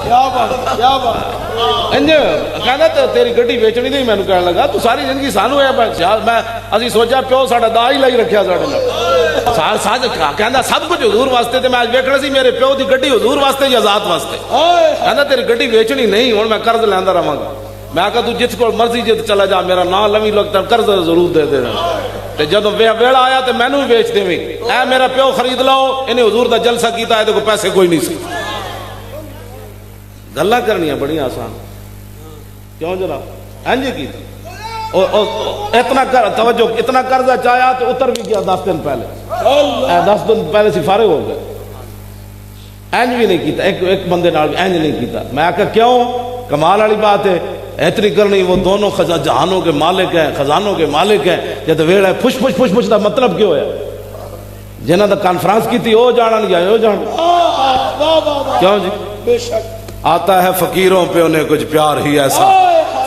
کیا بات کیا بات. انج کہندا تے تیری گڈی ویچنی نہیں. مینوں کہنے لگا تو ساری زندگی سانو ہے میں اسی سوچا پیو ساڈا دا ہی لائی رکھیا ساڈے نال سال ساج. کہندا سب کچھ حضور واسطے, تے میں اج ویکھنا سی میرے پیو دی گڈی حضور واسطے یا ذات واسطے. کہندا تیری گڈی ویچنی نہیں, ہن میں قرض لیندا رہاں گا. میں کہا تو جس کو مرضی جت چلا جا, میرا نام لوی لوگ قرض ضرور دے دے. تے جدوں ویلا آیا تے مینوں بھی ویچ دیویں. اے میرا پیو خرید لو, انہیں حضور دا جلسہ کیتا ہے, تے کوئی پیسے کوئی نہیں سی. گلا کرنی بڑی آسان. کیوں جناب اینج کی اتنا توجہ اتنا قرضہ چاہیا تو اتر بھی گیا 10 دن پہلے. 10 دن پہلے سے فارغ ہو گئے. اینج بھی نہیں کیتا ایک بندے نال بھی اینج نہیں کیتا. میں کہا کیوں؟ کمال والی بات ہے اتنی کرنی. وہ دونوں جہانوں کے مالک ہیں خزانوں کے مالک ہیں. جب ویڑ ہے پھش پھش پھش پھش دا مطلب کیوں ہے؟ جنہاں دا کانفرنس کی تھی وہ جانن گیا وہ جان. کیوں جی؟ بے شک آتا ہے فقیروں پہ انہیں کچھ پیار ہی ایسا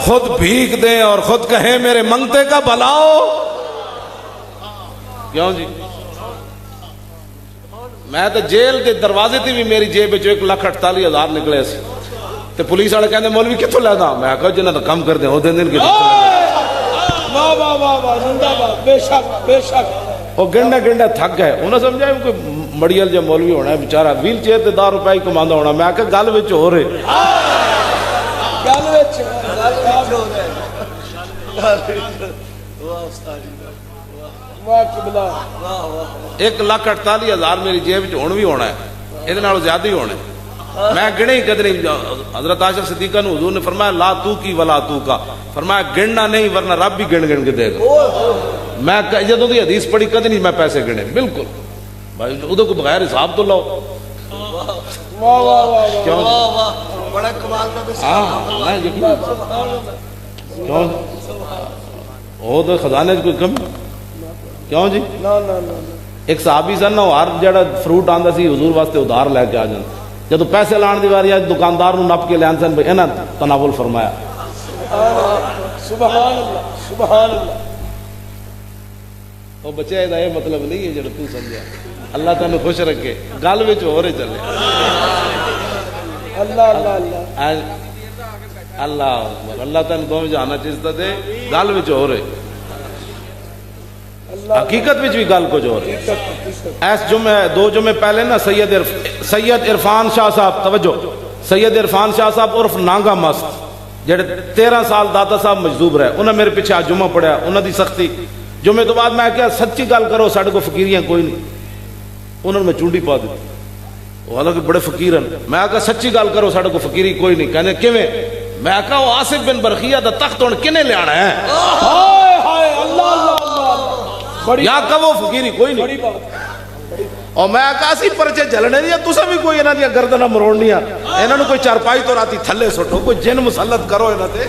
خود بھیک دیں اور خود کہیں میرے منگتے کا بھلاؤ. کیوں جی؟ میں تو جیل کے دروازے تھی بھی میری جیب 1,48,000 نکلے سی تے پولیس والے کہندے مولوی کتوں لے دا. میں کہا جنہاں دا کم کر دیں وہ دن کے واہ واہ واہ واہ زندہ باد. بے شک بے شک. وہ گنڈا گنڈا تھک گئے. انہوں نے سمجھا کوئی مڑیل جا مولوی ہونا ہے بیچارہ ویل چیئر تے 10 روپے ہی کماندا ہونا. میں کہا گل وچ ہو رہے گل وچ واہ قبلہ 1,48,000 میری جیب چ ہن بھی ہونا ہے. یہ نالوں زیادہ ہی ہونا ہے. میں گنے ہی کدے نہیں. حضرت عائشہ صدیقہ نے حضور نے فرمایا لا تو کی ولا تو کا. فرمایا گننا نہیں ورنہ رب بھی گن گن کے دے گا. میں جدوں دی حدیث پڑھی کدے نہیں میں پیسے گنے. بالکل بھائی ادو کو بغیر حساب تو لاؤ. واہ واہ واہ کیوں بڑا کمال کا. ہاں کیوں وہ تو خزانے کوئی کم. کیوں جی؟ نا نا نا ایک صحابی سن نا ہر جڑا فروٹ آندا سی حضور واسطے ادھار لے کے آ جان. جدو پیسے لان دی واری آج دکاندار نو نپ کے لین سن انہاں تناول فرمایا. سبحان اللہ سبحان اللہ. وہ بچے دا یہ مطلب نہیں ہے جڑا تو سمجھا. اللہ تینوں خوش رکھے. گل وچ ہو رہے چلے. اللہ اللہ اللہ اللہ اللہ تینوں دو جہانا چیز دے. گل وچ ہو رہے حقیقت وچ بھی گل کچھ ہو رہی. ایس جمعہ 2 جمعے پہلے نا سید عرفان شاہ صاحب توجہ سید عرفان شاہ صاحب عرف نانگا مست جڑے 13 سال داتا صاحب مجذوب رہے. انہیں میرے پیچھے آج جمعہ پڑھیا. انہوں دی سختی جمعے تو بعد میں کہا سچی گل کرو ساڈے کو فقیریاں کوئی نہیں. انہوں نے میں چونڈی پا دی. وہ حالانکہ بڑے فقیر ہیں. میں کہا سچی گل کرو ساڈے کو فقیری کوئی نہیں. کہنے کیویں؟ میں کہا وہ آصف بن برخیہ دا تخت ہن کنے لے آنا ہے. ہائے ہائے اللہ اللہ اللہ. یا کہ وہ فقیری کوئی نہیں. بڑی بات. اور میں کہا اسی پرچے جلنے دیا تسا بھی کوئی انہاں دی گردناں مروڑنیاں. انہاں نوں کوئی چارپائی تو راتی تھلے سٹو کوئی جن مسلط کرو انہاں تے.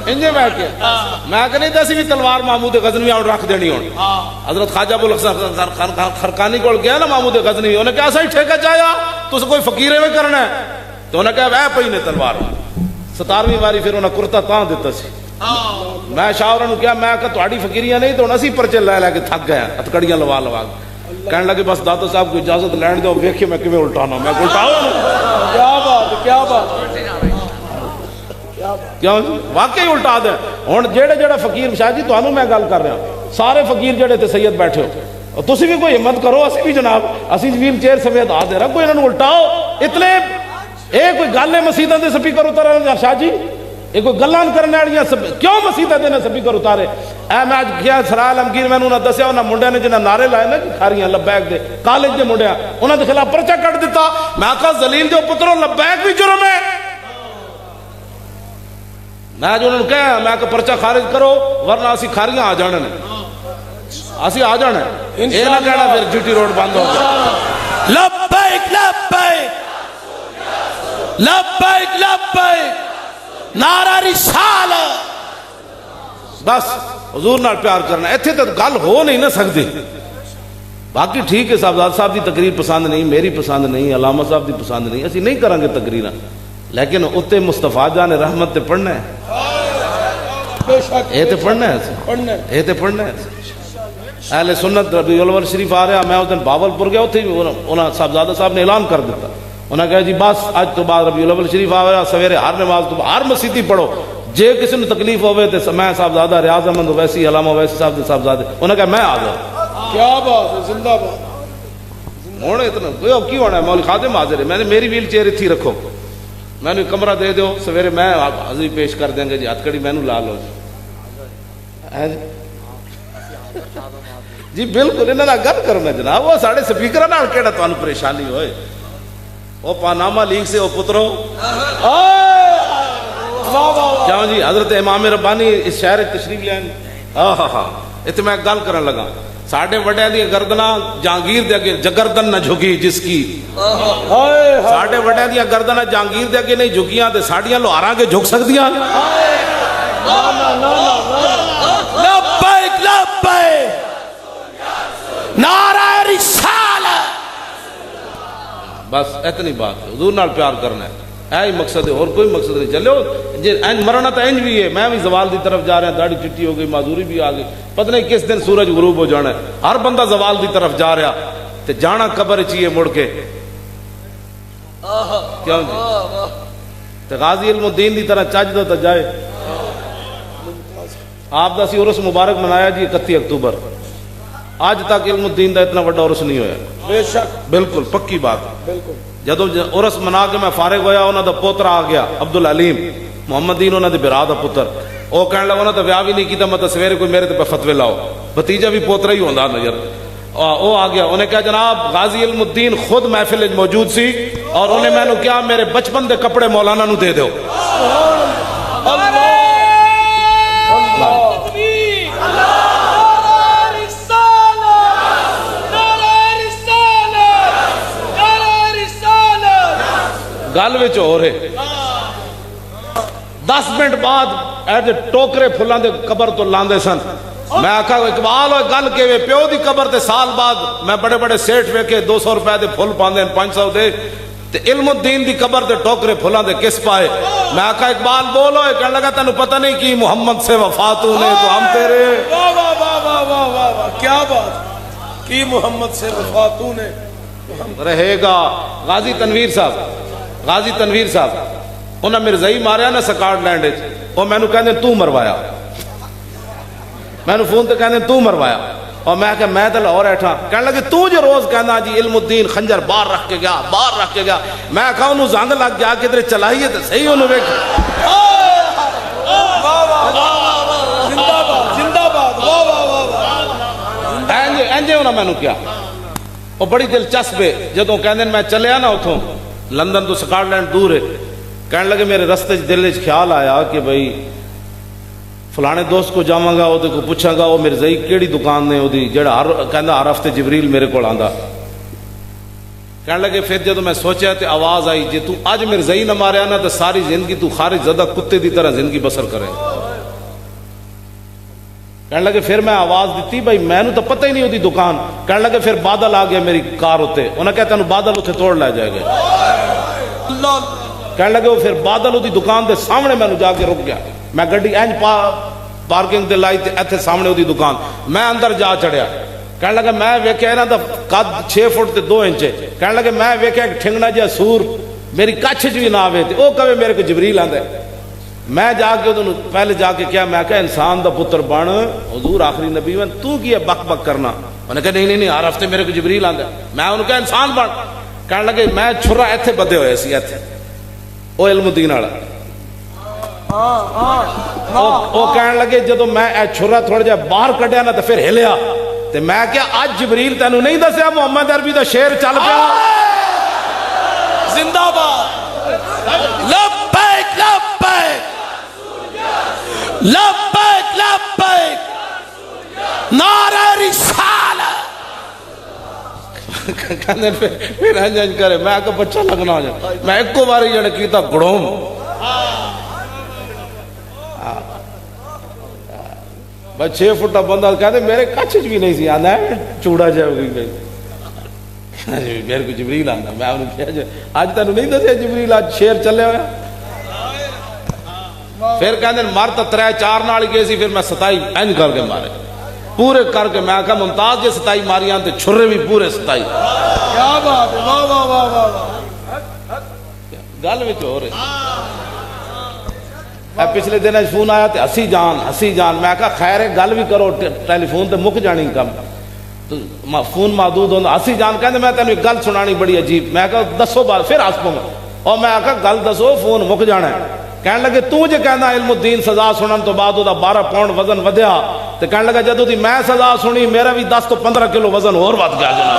انجے میں کہ نہیں دسی بھی تلوار محمود غزنوی آن رکھ دینی ہون. حضرت خواجہ ابو الحسن خرقانی کول گیا نا محمود غزنوی. انہیں کہا صحیح ٹھیکہ چاہیا تس کوئی فقیرے میں کرنا ہے. تو انہیں کہا وے پئی نے تلوار. 17ویں واری پھر انہیں کرتا تاں دیتا سی. میں شاہ نے کیا میں کہ تہاڈی فقیریاں نہیں تو اسی پرچے لے لے کے تھک گیا ہتکڑیاں لوا لوا. کہنے لگے بس داتا صاحب کو اجازت لین دو ویکھیے میں کیویں الٹانا. میں الٹاؤ. کیا بات کیا بات. کیوں واقعی الٹا دے. ہن جڑے جڑا فقیر شاہ جی تانوں میں گل کر رہا سارے فقیر جڑے تے سید بیٹھے ہو تسی بھی کوئی ہمت کرو. اسی بھی جناب اسی ویل چیئر سمیت آ دے رہا کوئی انہاں نوں الٹاؤ. اتنے اے کوئی گل ہے مسیتاں دے سپیکر اتارن شاہ جی یہ کوئی گلان کرنے والیاں کیوں مسیتاں دے سپیکر اتارے. اے میں اج گیا سرا عالمگیر میں انہاں دسیا انہاں منڈیاں نے جنہاں نعرے لائے نا کھاریاں لبیک دے کالج دے منڈیاں انہاں دے خلاف پرچہ کٹ دیتا. میں کہا ذلیل جو پترو لبیک بھی جرم ہے. میں جو انہوں نے کہا میں کہ پرچہ خارج کرو ورنہ اسی کھاریاں آ جانے نے. اسی آ جانے یہ نہ کہنا پھر جوٹی روڈ بند ہو گیا. لبیک لبیک لبیک لبیک نعرہ رسالت. بس حضور نال پیار کرنا. ایتھے تو گل ہو نہیں نہ سکتی. باقی ٹھیک ہے صاحبزاد صاحب دی تقریر پسند نہیں میری پسند نہیں علامہ صاحب دی پسند نہیں اسی نہیں کریں گے تقریراں لیکن اتنے مصطفیٰ جان رحمت تے پڑھنا ہے. یہ تے پڑھنا ہے. یہ تے پڑھنا ہے. اہل سنت ربیع الاول شریف آ رہا. میں اس دن باولپور گیا اتنے انہاں صاحبزادہ صاحب نے اعلان کر دیتا. انہوں نے کہا جی بس اج تو بعد ربیع الاول شریف آ رہا سویرے ہر نماز تو ہر مسیتی پڑھو جے کسی نے تکلیف ہوئے تو میں صاحبزادہ ریاض احمد اویسی علامہ اویسی صاحب دے صاحبزادے انہوں نے کہا میں آ جاؤں. کیا بات ہے زندہ باد. ہوں اتنا کی ہونا ہے مولوی خادم حاضر ہے. میں نے میری ویل چیئر اتھی رکھو میں نے کمرہ دے دو سویرے میں حاضری پیش کر دیں گے جی ہتھ کڑی مینوں لا لو جی بالکل انہاں نال گل کرنا جناب. وہ ساڈے سپیکراں نال کیڑا تانوں پریشانی ہوئے. وہ پاناما لیگ سے وہ پترو واہ واہ کیوں جی حضرت امام ربانی اس شہر تشریف لے آئے. ہاں اتنے میں گل کرن لگا ساڈے وڈیاں دی گردنا جہانگیر دے اگے گردن نہ جھکی جس کی ساڈے وڈیاں دی گردنا جہانگیر دے اگے نہیں جھکیاں تے ساڈیاں لوہاراں کے جھک سکدیاں. لبیک لبیک نعرہ رسالت. بس اتنی بات ہے حضور نال پیار کرنا ہے ہی مقصد ہے اور کوئی مقصد نہیں. چلو جی انج مرنا تو انج بھی ہے میں بھی زوال دی طرف جا رہا داڑھی چٹی ہو گئی معذوری بھی آ گئی پتہ نہیں کس دن سورج غروب ہو جانا ہے. ہر بندہ زوال دی طرف جا رہا تے جانا قبر چیئے مڑ کے کیوں جی تے غازی علم الدین دی طرح چج دا تے جائے. آپ دا سی عرس مبارک منایا جی 31 اکتوبر آج تک علم الدین دا اتنا بڑا عرس نہیں ہویا. بے شک بالکل پکی بات. بالکل جدو عرس منا کے میں فارغ ہویا انہوں دا پوترا آ گیا عبدالعلیم محمد دین انہوں دے برا دا پتر وہ کہنے لگا انہوں نے ویاہ بھی نہیں کیتا مطلب سویرے کوئی میرے تے فتوے لاؤ بھتیجا بھی پوترا ہی ہوندا نظر. وہ آ گیا انہیں کہا جناب غازی علم الدین خود محفل موجود سی اور انہیں میں نے کیا میرے بچپن دے کپڑے مولانا نو دے دیو. گل وچ ہو رہے 10 منٹ بعد ایسے ٹوکرے پھلاں دے قبر تو لاندے سن. میں آکھا اقبال ہوئے گل کے وے پیو دی قبر تے سال بعد میں بڑے بڑے سیٹھ ویکھے 200 روپے دے پھل پاندے 500 دے تے علم الدین دی قبر تے ٹوکرے پھلاں دے کس پائے. میں آکھا اقبال بولو کہنے لگا تینوں پتہ نہیں کی محمد سے وفا تو نے تو ہم تیرے. واہ واہ واہ واہ واہ واہ واہ کیا بات کی محمد سے وفا تو نے رہے گا. غازی تنویر صاحب انہیں مرزائی ماریا نا سکاٹ لینڈ وہ میں کہنے تو مروایا میں فون تے کہنے تو مروایا اور میں کہ میں تے لاہور بیٹھا کہنے لگے تو جو روز کہنا جی علم الدین خنجر باہر رکھ کے گیا میں کہا انہوں زنگ لگ گیا کدھر چلائیے تو صحیح انہوں ویکھ زندہ باد زندہ باد واہ واہ واہ واہ انجے انہوں میں کیا وہ بڑی دلچسپ ہے جدوں کہنے میں چلیا نا اتوں لندن تو سکاٹ لینڈ دور ہے کہنے لگے میرے رستے دل خیال آیا کہ بھئی فلانے دوست کو جاواں گا وہ کو پوچھاں گا وہ مرزائی کیڑی دکان نے وہ جڑا ہر ہفتے جبریل میرے کو آندا. کہنے لگے پھر جدوں میں سوچا تے آواز آئی جی تو اج مرزائی نہ ماریا نا تو ساری زندگی تو خارج زدہ کتے دی طرح زندگی بسر کرے. کہنے لگے پھر میں آواز دیتی بھائی میں تو پتہ ہی نہیں ہوتی دکان. کہنے لگے پھر بادل آ گیا میری کار ہوتے انہیں کہا تینوں بادل اتنے توڑ لے جائے گا. کہنے لگے وہ پھر بادل ہوتی دکان دے سامنے میں جا کے رک گیا میں گڈی اینج پارکنگ دے لائی تے ایتھے سامنے ہوتی دکان میں اندر جا چڑھیا. کہنے لگا میں ویکھیا انہاں دا قد 6 فٹ تے 2 انچ. کہنے لگے میں ویکھیا ایک ٹھنگنا جہا سور میری کچھ بھی نہ آوے تے او کہے میرے کو جبریل آندا ہے. میں جا کے پہلے جا کے کیا میں کہا انسان دا پتر بن حضور آخری نبی ون تو کی ہے بک بک کرنا. انہیں کہا نہیں ہر ہفتے میرے کو جبریل آندا ہے. میں انہوں کہا انسان بن. کہنے لگے میں چھرا ایتھے بدے ہوئے سی ایتھے او علم الدین والا وہ کہنے لگے جدو میں اے چھرا تھوڑا جا باہر کڈیا نا تو پھر ہلیا تے میں کیا اج جبریل تینوں نہیں دسیا محمد عربی دا شعر چل پیا. زندہ باد لبیک لبیک لبیک لبیک نعرہ رسالت. کہنے پھر انج انج کرے میں کہ بچہ لگنا ہو جائے میں ایک کو باری جڑے کیتا گڑوم بس 6 فٹا بندہ کہتے میرے کچھ بھی نہیں سی آنا ہے چوڑا جائے ہوگی گئی میرے کو جبریل آنا. میں انہوں کہا آج تینوں نہیں دسیا جبریل آج شیر چلے ہوئے. پھر کہتے مر تو 3-4 نال گئے سی پھر میں 27 انج کر کے مارے پورے کر کے. میں کہا ممتاز جی 27 ماریاں تے چھرے بھی پورے 27. کیا بات ہے واہ واہ واہ واہ گل وچ ہو رہے پچھلے دن فون آیا تے ہسی جان میں کہا خیر ہے گل بھی کرو ٹیلی فون تے مک جانی کم تو فون محدود ہوتا. ہسی جان کہتے میں تینوں ایک گل سنانی بڑی عجیب. میں کہا دسو بار پھر ہس پوں اور میں کہا گل دسو فون مک جانا ہے. کہنے لگے تو جے کہنا علم الدین سزا سنن تو بعد دا 12 پاؤنڈ وزن ودیا تے کہنے لگا جدوں دی میں سزا سنی میرا بھی 10 تو 15 کلو وزن اور ود گیا جناب.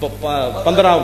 15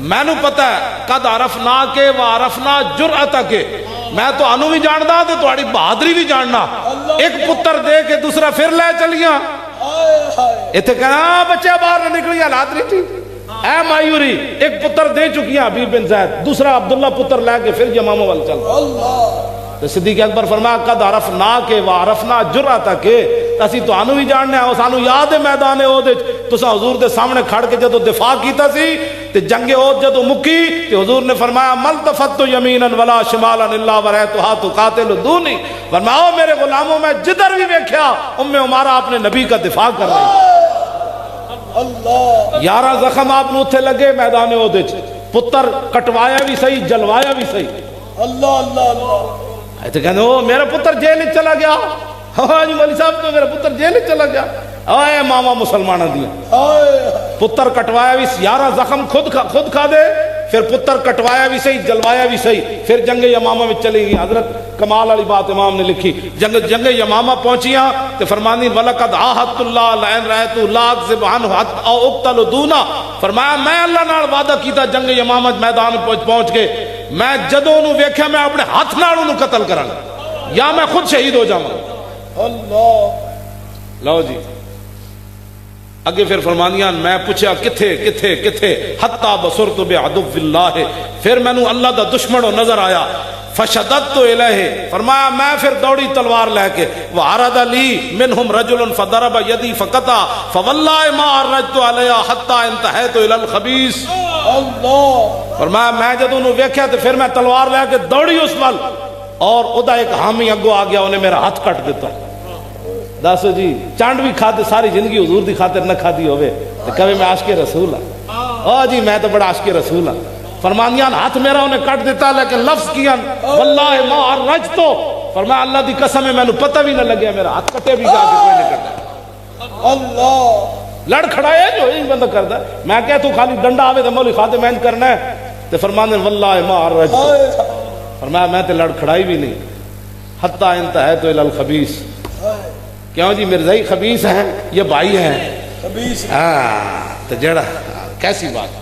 میں نو پتہ ہے قد عرفنا کے وعرفنا جرأت کے، میں تو انو بھی جاندا تے تہاڈی بہادری بھی جاننا. ایک پتر دے کے دوسرا پھر لے چلیاں. ایتھے کہنا بچے باہر نہ نکلیاں، حالات نہیں تھی. اے مایوری، ایک پتر دے چکیاں حبیب بن زید، دوسرا عبداللہ پتر لے کے پھر یمامہ وال چل. تو صدیق اکبر فرمایا قد عرفنا کے وعرفنا جرأت کے، اسی تو انو بھی جاننے ہیں. سانو یاد ہے میدان احد وچ تساں حضور دے سامنے کھڑ کے جدو دفاع کیتا سی تے جنگ احد جدو مکی تے حضور نے فرمایا ملتفت یمینا ولا شمالا الا ورأیتها تقاتل دونی. فرمایا او میرے غلاموں میں جدھر بھی دیکھا ام عمارہ اپنے نبی کا دفاع کر رہی. 11 زخم آپ نو اتھے لگے میدان احد وچ، پتر کٹوایا بھی صحیح جلوایا بھی صحیح. اللہ اللہ اللہ. تو کہنے او میرا پتر جیل چلا گیا. ہاں جی مولی صاحب تو میرا پتر جیل چلا گیا. اے ماما مسلمانہ دیا پتر کٹوایا بھی 11 زخم خود کھا دے، پھر پتر کٹوایا بھی صحیح جلوایا بھی صحیح. پھر جنگ یمامہ میں چلی گئی. حضرت کمال والی بات امام نے لکھی، جنگ یمامہ پہنچیاں تو فرمانی وَلَقَدْ عَاهَدْتُ اللَّهَ لَئِن رَأَيْتُ لَا أَكْذِبُ عَنْهُ أَوْ أُقْتَلُ دُونَا. فرمایا میں اللہ نال وعدہ کیتا جنگ یمامہ میدان پہنچ کے میں جدوں نو ویکھیا میں اپنے ہاتھ نال اونوں قتل کراں یا میں خود شہید ہو جاواں. اللہ لو جی اگے پھر فرمانیاں میں پوچھا کتھے کتھے کتھے حتی بصرت بعدو اللہ، پھر میں نو اللہ دا دشمن نظر آیا. فشددت الیہ، فرمایا میں پھر دوڑی تلوار لے کے. وعرض لی منہم رجل فضرب یدی فقطع فواللہ ما عرجت علیہ حتی انتہیت الی الخبیث. فرمایا میں جدوں انہوں ویکھیا تو پھر میں تلوار لے کے دوڑی اس وال اور ادا ایک حامی اگو آ گیا، انہیں میرا ہاتھ کٹ دیتا. دسو جی چانڈ بھی کھاتے ساری زندگی حضور دی خاطر نہ کھا دی ہوئے تو کبھی میں عاشق رسول ہاں. او جی میں تو بڑا عاشق رسول ہاں. فرمانیاں ہاتھ میرا انہیں کٹ دیتا لیکن لفظ کیا واللہ ما عرجتو، فرمایا اللہ دی قسم ہے میں نے پتہ بھی نہ لگیا میرا ہاتھ کٹے بھی جا کے کوئی نہیں کرتا. اللہ لڑ کھڑایا جو یہی بندہ کرتا ہے. میں کہتا ہوں خالی ڈنڈا آوے تو مولی خاتے میں کرنا ہے تو فرمانے واللہ ما عرجتو، فرمایا میں تو لڑ کھڑائی بھی نہیں. حتی انتہیت الی الخبیث. کیوں جی مرزائی خبیث ہیں یہ بھائی ہیں تو جڑا کیسی بات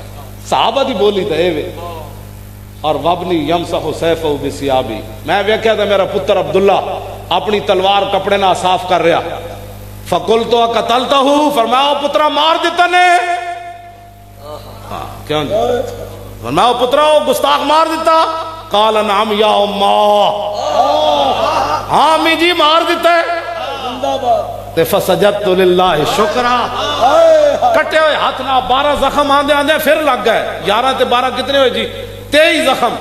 صحابہ دی بولی تو اے وے. اور وابنی یمسح سیفہ بسیابی، میں ویکھیا تھا میرا پتر عبداللہ اپنی تلوار کپڑے نہ صاف کر رہا. فقلتو قتلتہ، فرمایا پترا مار دیتا نے. کیوں جی فرمایا پترا گستاخ مار دیتا. قال نعم یا اماں، ہاں امی جی مار دیتا ہے. فسجدت للہ شکرا. کٹے ہوئے ہاتھ نہ 12 زخم آندے آندے پھر لگ گئے. 11 تے 12 کتنے ہوئے جی 23 زخم.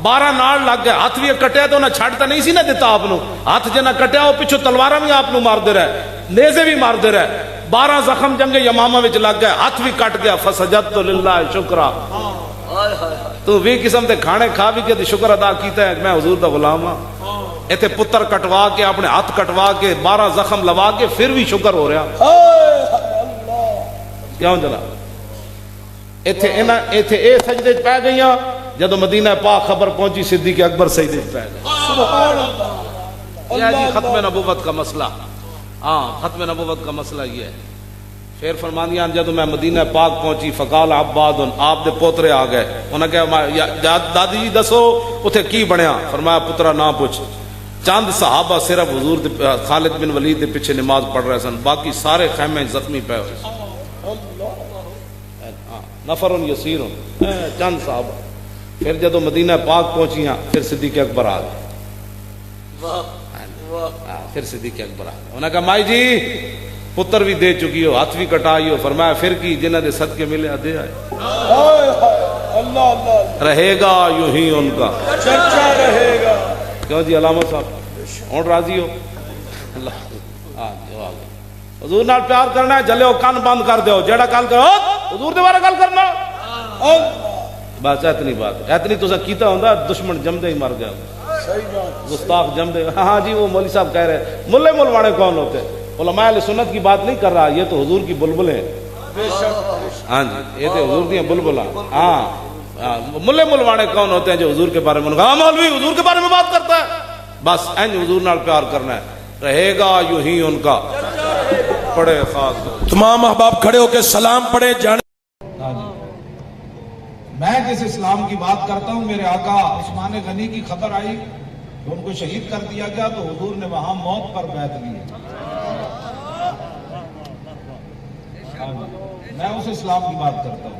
12 نال لگ گئے. ہاتھ بھی کٹیا تو نہ چھڑتا نہیں سی نہ دیتا آپ نو. ہاتھ جے نہ کٹیا وہ پچھو تلواراں بھی آپ نو مار دے رہے، نیزے بھی مار دے رہے. 12 زخم جنگ یمامہ وچ لگ گئے، ہاتھ بھی کٹ گیا. فسجدت للہ شکرا. تو بھی قسم تے کھانے کھا بھی کے شکر ادا کیتا ہے میں حضور دا غلام ہاں. ایتھے پتر کٹوا کے اپنے ہاتھ کٹوا کے 12 زخم لوا کے پھر بھی شکر ہو رہا. کیوں جناب ایتھے اے سجدے پہ گئیاں جدو مدینہ پاک خبر پہنچی صدیق اکبر سجدے پہ گئے. سبحان اللہ. یہ جی ختم نبوت کا مسئلہ. ہاں ختم نبوت کا مسئلہ یہ ہے. پھر فرمانیاں جدو میں مدینہ پاک پہنچی فقال عباد، آپ دے پوترے آ گئے. انہوں نے کہا دادی جی دسو اتھے کی بنیا. فرمایا پترا نہ پوچھ. چند صحابہ صرف حضور خالد بن ولید دے پیچھے نماز پڑھ رہے سن، باقی سارے خیمے زخمی پہ ہوئے. نفر یسیر چند صحابہ. پھر جدو مدینہ پاک پہنچیاں پھر صدیق اکبر آ گئے. پھر صدیق اکبر آ گئے. انہوں نے کہا مائی جی پتر بھی دے چکی ہو، ہاتھ بھی کٹائی ہو. فرمایا پھر کی جنہ دے صدقے ملے دے آئے. رہے گا یوں ہی ان کا چرچا رہے گا. کیوں جی علامہ صاحب ہوں راضی ہو؟ حضور نال پیار کرنا ہے جلے ہو کان بند کر دیو. جیڑا کال کرو حضور دے بارے گل کرنا بس اتنی بات. اتنی تو کیتا ہوندا دشمن جمدے ہی مر گیا. گستاخ جمدے. ہاں جی وہ مولوی صاحب کہہ رہے ملے ملوانے کون ہوتے؟ علماء اہل سنت کی بات نہیں کر رہا، یہ تو حضور کی بلبل ہیں. ہاں جی یہ تو حضور کی بلبل. ہاں ملے ملوانے کون ہوتے ہیں جو حضور کے بارے میں مولوی حضور کے بارے میں بات کرتا ہے. بس این حضور نال پیار کرنا ہے. رہے گا یوں ہی ان کا. پڑھے خاص تمام احباب کھڑے ہو کے سلام پڑھے. جانے میں جس اسلام کی بات کرتا ہوں، میرے آقا عثمان غنی کی خبر آئی کہ ان کو شہید کر دیا گیا تو حضور نے وہاں موت پر بیعت لی. میں اس اسلام کی بات کرتا ہوں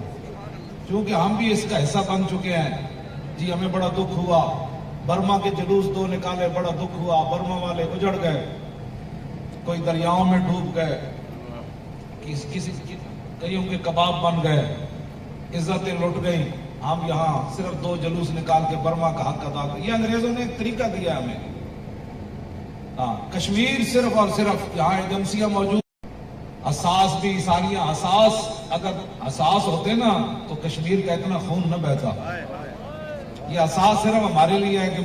کیونکہ ہم بھی اس کا حصہ بن چکے ہیں. جی ہمیں بڑا دکھ ہوا، برما کے جلوس 2 نکالے، بڑا دکھ ہوا، برما والے اجڑ گئے، کوئی دریاؤں میں ڈوب گئے، کئیوں کے کباب بن گئے، عزتیں لٹ گئیں. ہم یہاں صرف 2 جلوس نکال کے برما کا حق ادا کر. یہ انگریزوں نے ایک طریقہ دیا ہمیں. ہاں، کشمیر صرف اور صرف یہاں ایجنسیاں موجود، حساس بھی ساریاں حساس، اگر حساس ہوتے نا تو کشمیر کا اتنا خون نہ بہتا. یہ حساس صرف ہمارے لیے ہے کہ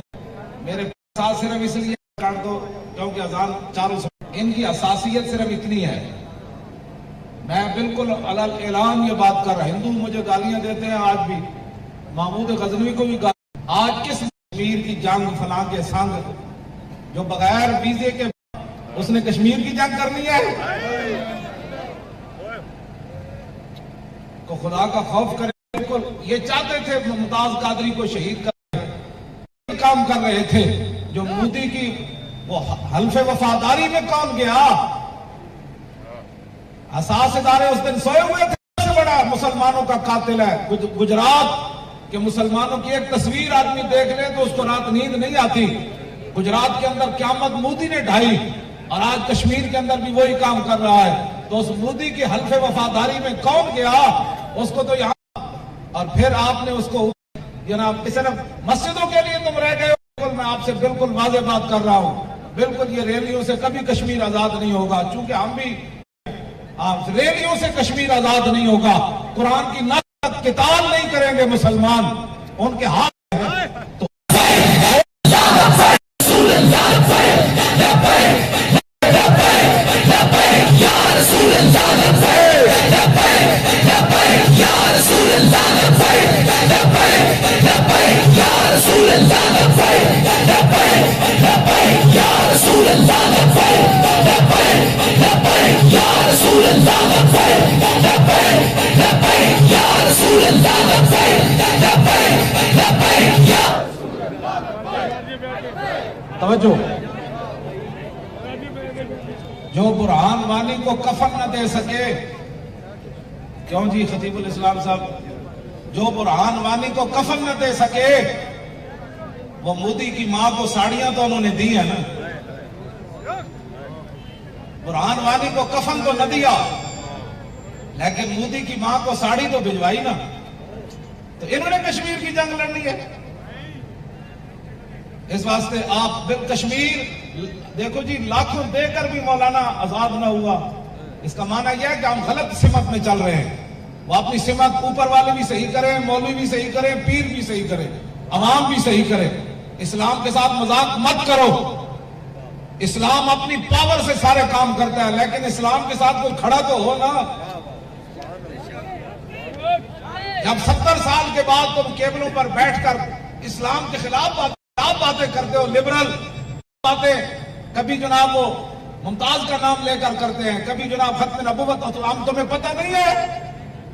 میرے حساس صرف اس لیے کاٹ دو کیونکہ اذان چاروں سے. ان کی حساسیت صرف اتنی ہے. میں بالکل علل اعلان یہ بات کر رہا. ہندو مجھے گالیاں دیتے ہیں آج بھی، محمود غزنوی کو بھی آج کس کشمیر کی جنگ فلاں کے سنگ جو بغیر ویزے کے اس نے کشمیر کی جنگ کرنی ہے؟ کو خدا کا خوف کرے. بالکل یہ چاہتے تھے ممتاز قادری کو شہید کر، کام کر رہے تھے. جو مودی کی وہ حلف وفاداری میں کون گیا؟ حساس ادارے اس دن سوئے ہوئے تھے. سب سے بڑا مسلمانوں کا قاتل ہے. گجرات کے مسلمانوں کی ایک تصویر آدمی دیکھ لے تو اس کو رات نیند نہیں آتی. گجرات کے اندر قیامت مودی نے ڈھائی اور آج کشمیر کے اندر بھی وہی کام کر رہا ہے. تو اس مودی کی حلف وفاداری میں کون گیا؟ اس کو تو یہاں. اور پھر آپ نے اس کو جناب صرف مسجدوں کے لیے تم رہ گئے. میں آپ سے بالکل واضح بات کر رہا ہوں، بالکل یہ ریلیوں سے کبھی کشمیر آزاد نہیں ہوگا. چونکہ ہم بھی ریلیوں سے کشمیر آزاد نہیں ہوگا. قرآن کی نقد قتال نہیں کریں گے مسلمان، ان کے ہاتھ تو توجہ. جو برہان وانی کو کفن نہ دے سکے، کیوں جی خطیب الاسلام صاحب، جو برہان وانی کو کفن نہ دے سکے وہ مودی کی ماں کو ساڑیاں تو انہوں نے دی ہیں نا. برہان وانی کو کفن تو نہ دیا لیکن مودی کی ماں کو ساڑی تو بھجوائی نا. تو انہوں نے کشمیر کی جنگ لڑنی ہے. اس واسطے آپ کشمیر دیکھو جی، لاکھوں دے کر بھی مولانا آزاد نہ ہوا. اس کا معنی یہ ہے کہ ہم غلط سمت میں چل رہے ہیں. وہ اپنی سمت اوپر والے بھی صحیح کریں، مولوی بھی صحیح کریں، پیر بھی صحیح کریں، عوام بھی صحیح کریں. اسلام کے ساتھ مذاق مت کرو. اسلام اپنی پاور سے سارے کام کرتا ہے، لیکن اسلام کے ساتھ کوئی کھڑا تو ہو نا. جب 70 سال کے بعد تم کیبلوں پر بیٹھ کر اسلام کے خلاف باتیں کرتے ہو، لبرل باتیں، کبھی جناب وہ ممتاز کا نام لے کر کرتے ہیں، کبھی جناب ختم نبوت، تو ہم تمہیں پتہ نہیں ہے.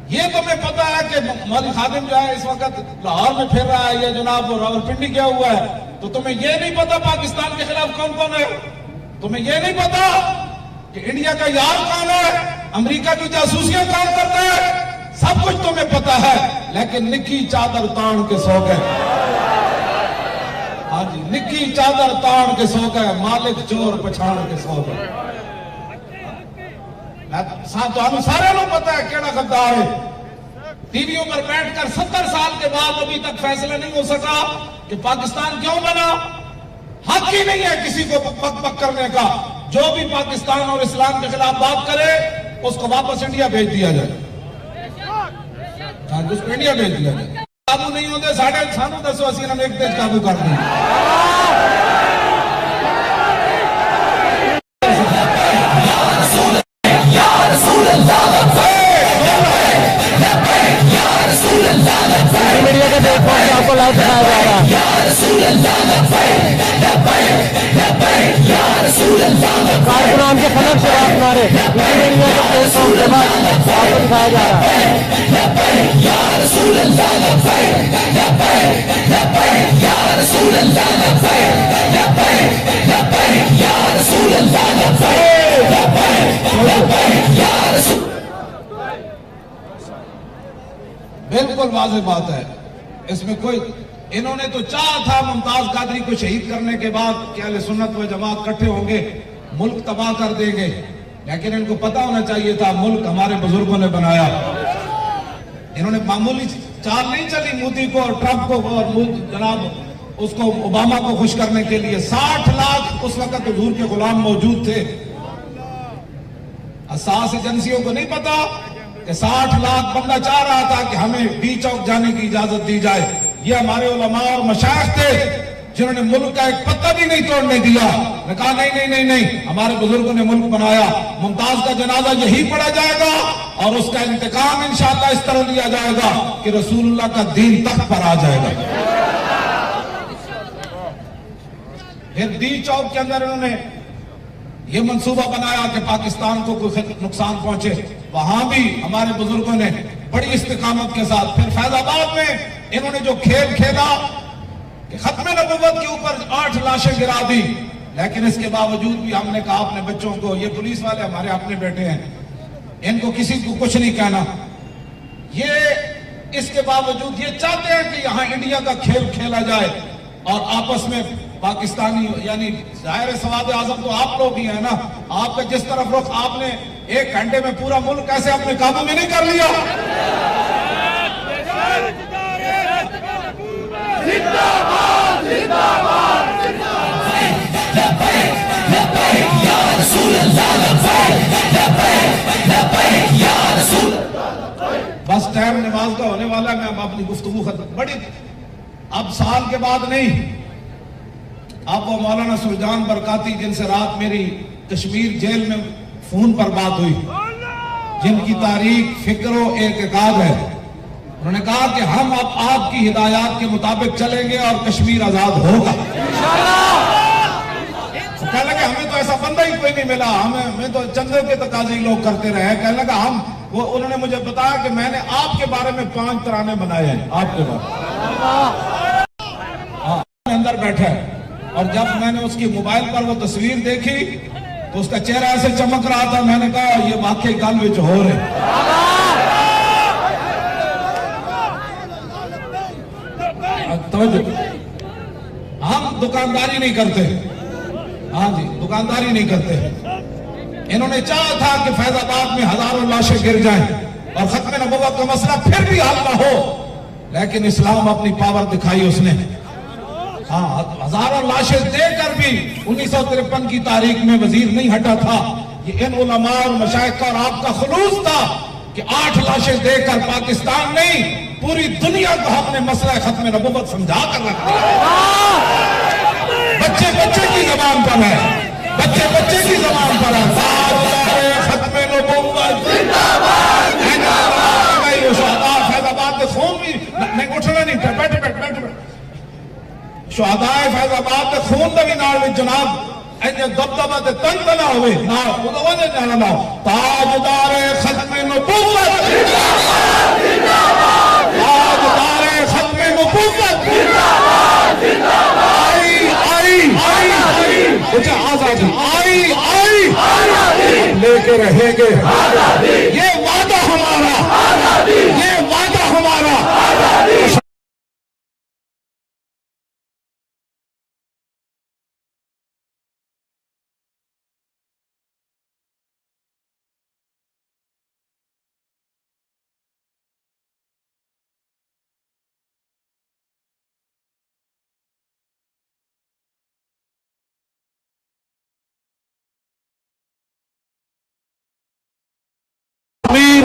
یہ تمہیں پتہ ہے کہ مولوی خادم جو ہے اس وقت لاہور میں پھر رہا ہے، یہ جناب راولپنڈی گیا ہوا ہے. تو تمہیں یہ نہیں پتا پاکستان کے خلاف کون کون ہے؟ تمہیں یہ نہیں پتا کہ انڈیا کا یار کون ہے، امریکہ کی جاسوسیاں کون کرتا ہے؟ سب کچھ تمہیں پتا ہے، لیکن نکی چادر تان کے سو گئے. ہاں جی، نکی چادر تان کے سو گئے، مالک چور پچھاڑ کے سو گئے. تو سارے لوگ پتا ہے کیڑا غدار ہے. ٹی ویوں پر بیٹھ کر 70 سال کے بعد ابھی تک فیصلہ نہیں ہو سکا کہ پاکستان کیوں بنا. حق ہی نہیں ہے کسی کو پک پک کرنے کا. جو بھی پاکستان اور اسلام کے خلاف بات کرے اس کو واپس انڈیا بھیج دیا جائے. اس کو انڈیا بھیج دیا جائے. قابو نہیں ہوتے ساڑھے سانو دسو اسی ہم ایک دیش قابو کر دیں. میڈیا کے دیکھ آپ کو لائیو دکھایا جا رہا ہے. کارکنان کے فلک سے بات نعرے اسی دنیا کے پلیٹ فارم کے بعد آپ کو دکھایا جا رہا ہے. بالکل واضح بات ہے، اس میں کوئی، انہوں نے تو چاہا تھا ممتاز قادری کو شہید کرنے کے بعد کہ اہل سنت و جماعت کٹھے ہوں گے، ملک تباہ کر دیں گے، لیکن ان کو پتا ہونا چاہیے تھا ملک ہمارے بزرگوں نے بنایا. انہوں نے معمولی چال نہیں چلی مودی کو اور ٹرمپ کو اور جناب اس کو اوباما کو خوش کرنے کے لیے. 60 لاکھ اس وقت حضور کے غلام موجود تھے. حساس ایجنسیوں کو نہیں پتا کہ 60 لاکھ بندہ چاہ رہا تھا کہ ہمیں بی چوک جانے کی اجازت دی جائے. یہ ہمارے علماء اور مشائخ تھے جنہوں نے ملک کا ایک پتہ بھی نہیں توڑنے دیا. نے کہا نہیں، ہمارے بزرگوں نے ملک بنایا. ممتاز کا جنازہ یہی پڑھا جائے گا اور اس کا انتقام انشاءاللہ اس طرح لیا جائے گا کہ رسول اللہ کا دین تخت پر آ جائے گا. پھر دی چوک کے اندر انہوں نے یہ منصوبہ بنایا کہ پاکستان کو کوئی نقصان پہنچے. وہاں بھی ہمارے بزرگوں نے بڑی استقامت کے ساتھ. پھر فیض آباد میں انہوں نے جو کھیل کھیلا کہ ختم نبوت کے اوپر 8 لاشیں گرا دی، لیکن اس کے باوجود بھی ہم نے کہا اپنے بچوں کو، یہ پولیس والے ہمارے اپنے بیٹے ہیں، ان کو کسی کو کچھ نہیں کہنا. یہ اس کے باوجود یہ چاہتے ہیں کہ یہاں انڈیا کا کھیل کھیلا جائے اور آپس میں پاکستانی، یعنی ظاہر سواد اعظم تو آپ لوگ ہی ہیں نا. آپ کا جس طرف رخ، آپ نے 1 گھنٹے میں پورا ملک ایسے اپنے قابو میں نہیں کر لیا. بس ٹائم نماز کا ہونے والا ہے. میں اب اپنی گفتگو ختم، بڑی اب سال کے بعد نہیں، اب وہ مولانا سرجان برکاتی جن سے رات میری کشمیر جیل میں فون پر بات ہوئی، جن کی تاریخ فکر و اعتقاد ہے، انہوں نے کہا کہ ہم اب آپ کی ہدایات کے مطابق چلیں گے اور کشمیر آزاد ہوگا. کہنے لگا ہمیں تو ایسا بندہ ہی کوئی نہیں ملا، ہمیں تو چندے کے تقاضے لوگ کرتے رہے. کہنے لگا انہوں نے مجھے بتایا کہ میں نے آپ کے بارے میں 5 ترانے بنائے ہیں آپ کے بارے. ہاں اندر بیٹھا ہے، اور جب میں نے اس کی موبائل پر وہ تصویر دیکھی تو اس کا چہرہ ایسے چمک رہا تھا. میں نے کہا یہ واقعی گل وچ ہو رہے. ہم دکانداری نہیں کرتے، ہاں جی دکانداری نہیں کرتے. انہوں نے چاہا تھا کہ فیض آباد میں ہزاروں لاشیں گر جائیں اور ختم نبوت کا مسئلہ پھر بھی حل نہ ہو، لیکن اسلام اپنی پاور دکھائی اس نے. ہاں ہزاروں لاشیں دے کر بھی 1953 کی تاریخ میں وزیر نہیں ہٹا تھا. یہ ان علماء اور مشائخ کا اور آپ کا خلوص تھا کہ 8 لاشیں دے کر پاکستان نہیں پوری دنیا کو ہم نے مسئلہ ختم نبوت سمجھا کر رکھ دیا. بچے بچے کی زبان پر ہے، بچے بچے کی زبان پر ہے ختم نبوت زندہ باد. فیض آباد کے خون بھی نہیں اٹھنا نہیں تھا، بیٹھے شہداء فیض آباد کے خون دا بھی نال میں جناب اینجے دبدبہ تے تن نہ ہوئے نہ وہ وجہ جانا نہ تاجدار ختم نبوت زندہ باد زندہ باد. تاجدار ختم نبوت زندہ باد زندہ باد. آئی لے کے رہیں گے. یہ وعدہ ہمارا، یہ وعدہ ہمارا.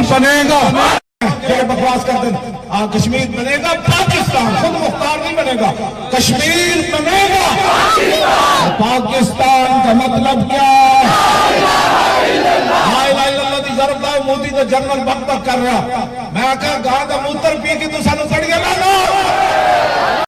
بنے گا بکواس کرتے ہیں. کشمیر بنے گا پاکستان، خود مختار نہیں بنے گا. کشمیر بنے گا پاکستان کا مطلب کیا؟ لا الہ الا اللہ دی ضرب دا مودی دا جنرل بک بک کر رہا. میں آکھا گاہ دا موتر پی کے تو سانو کڑیا لا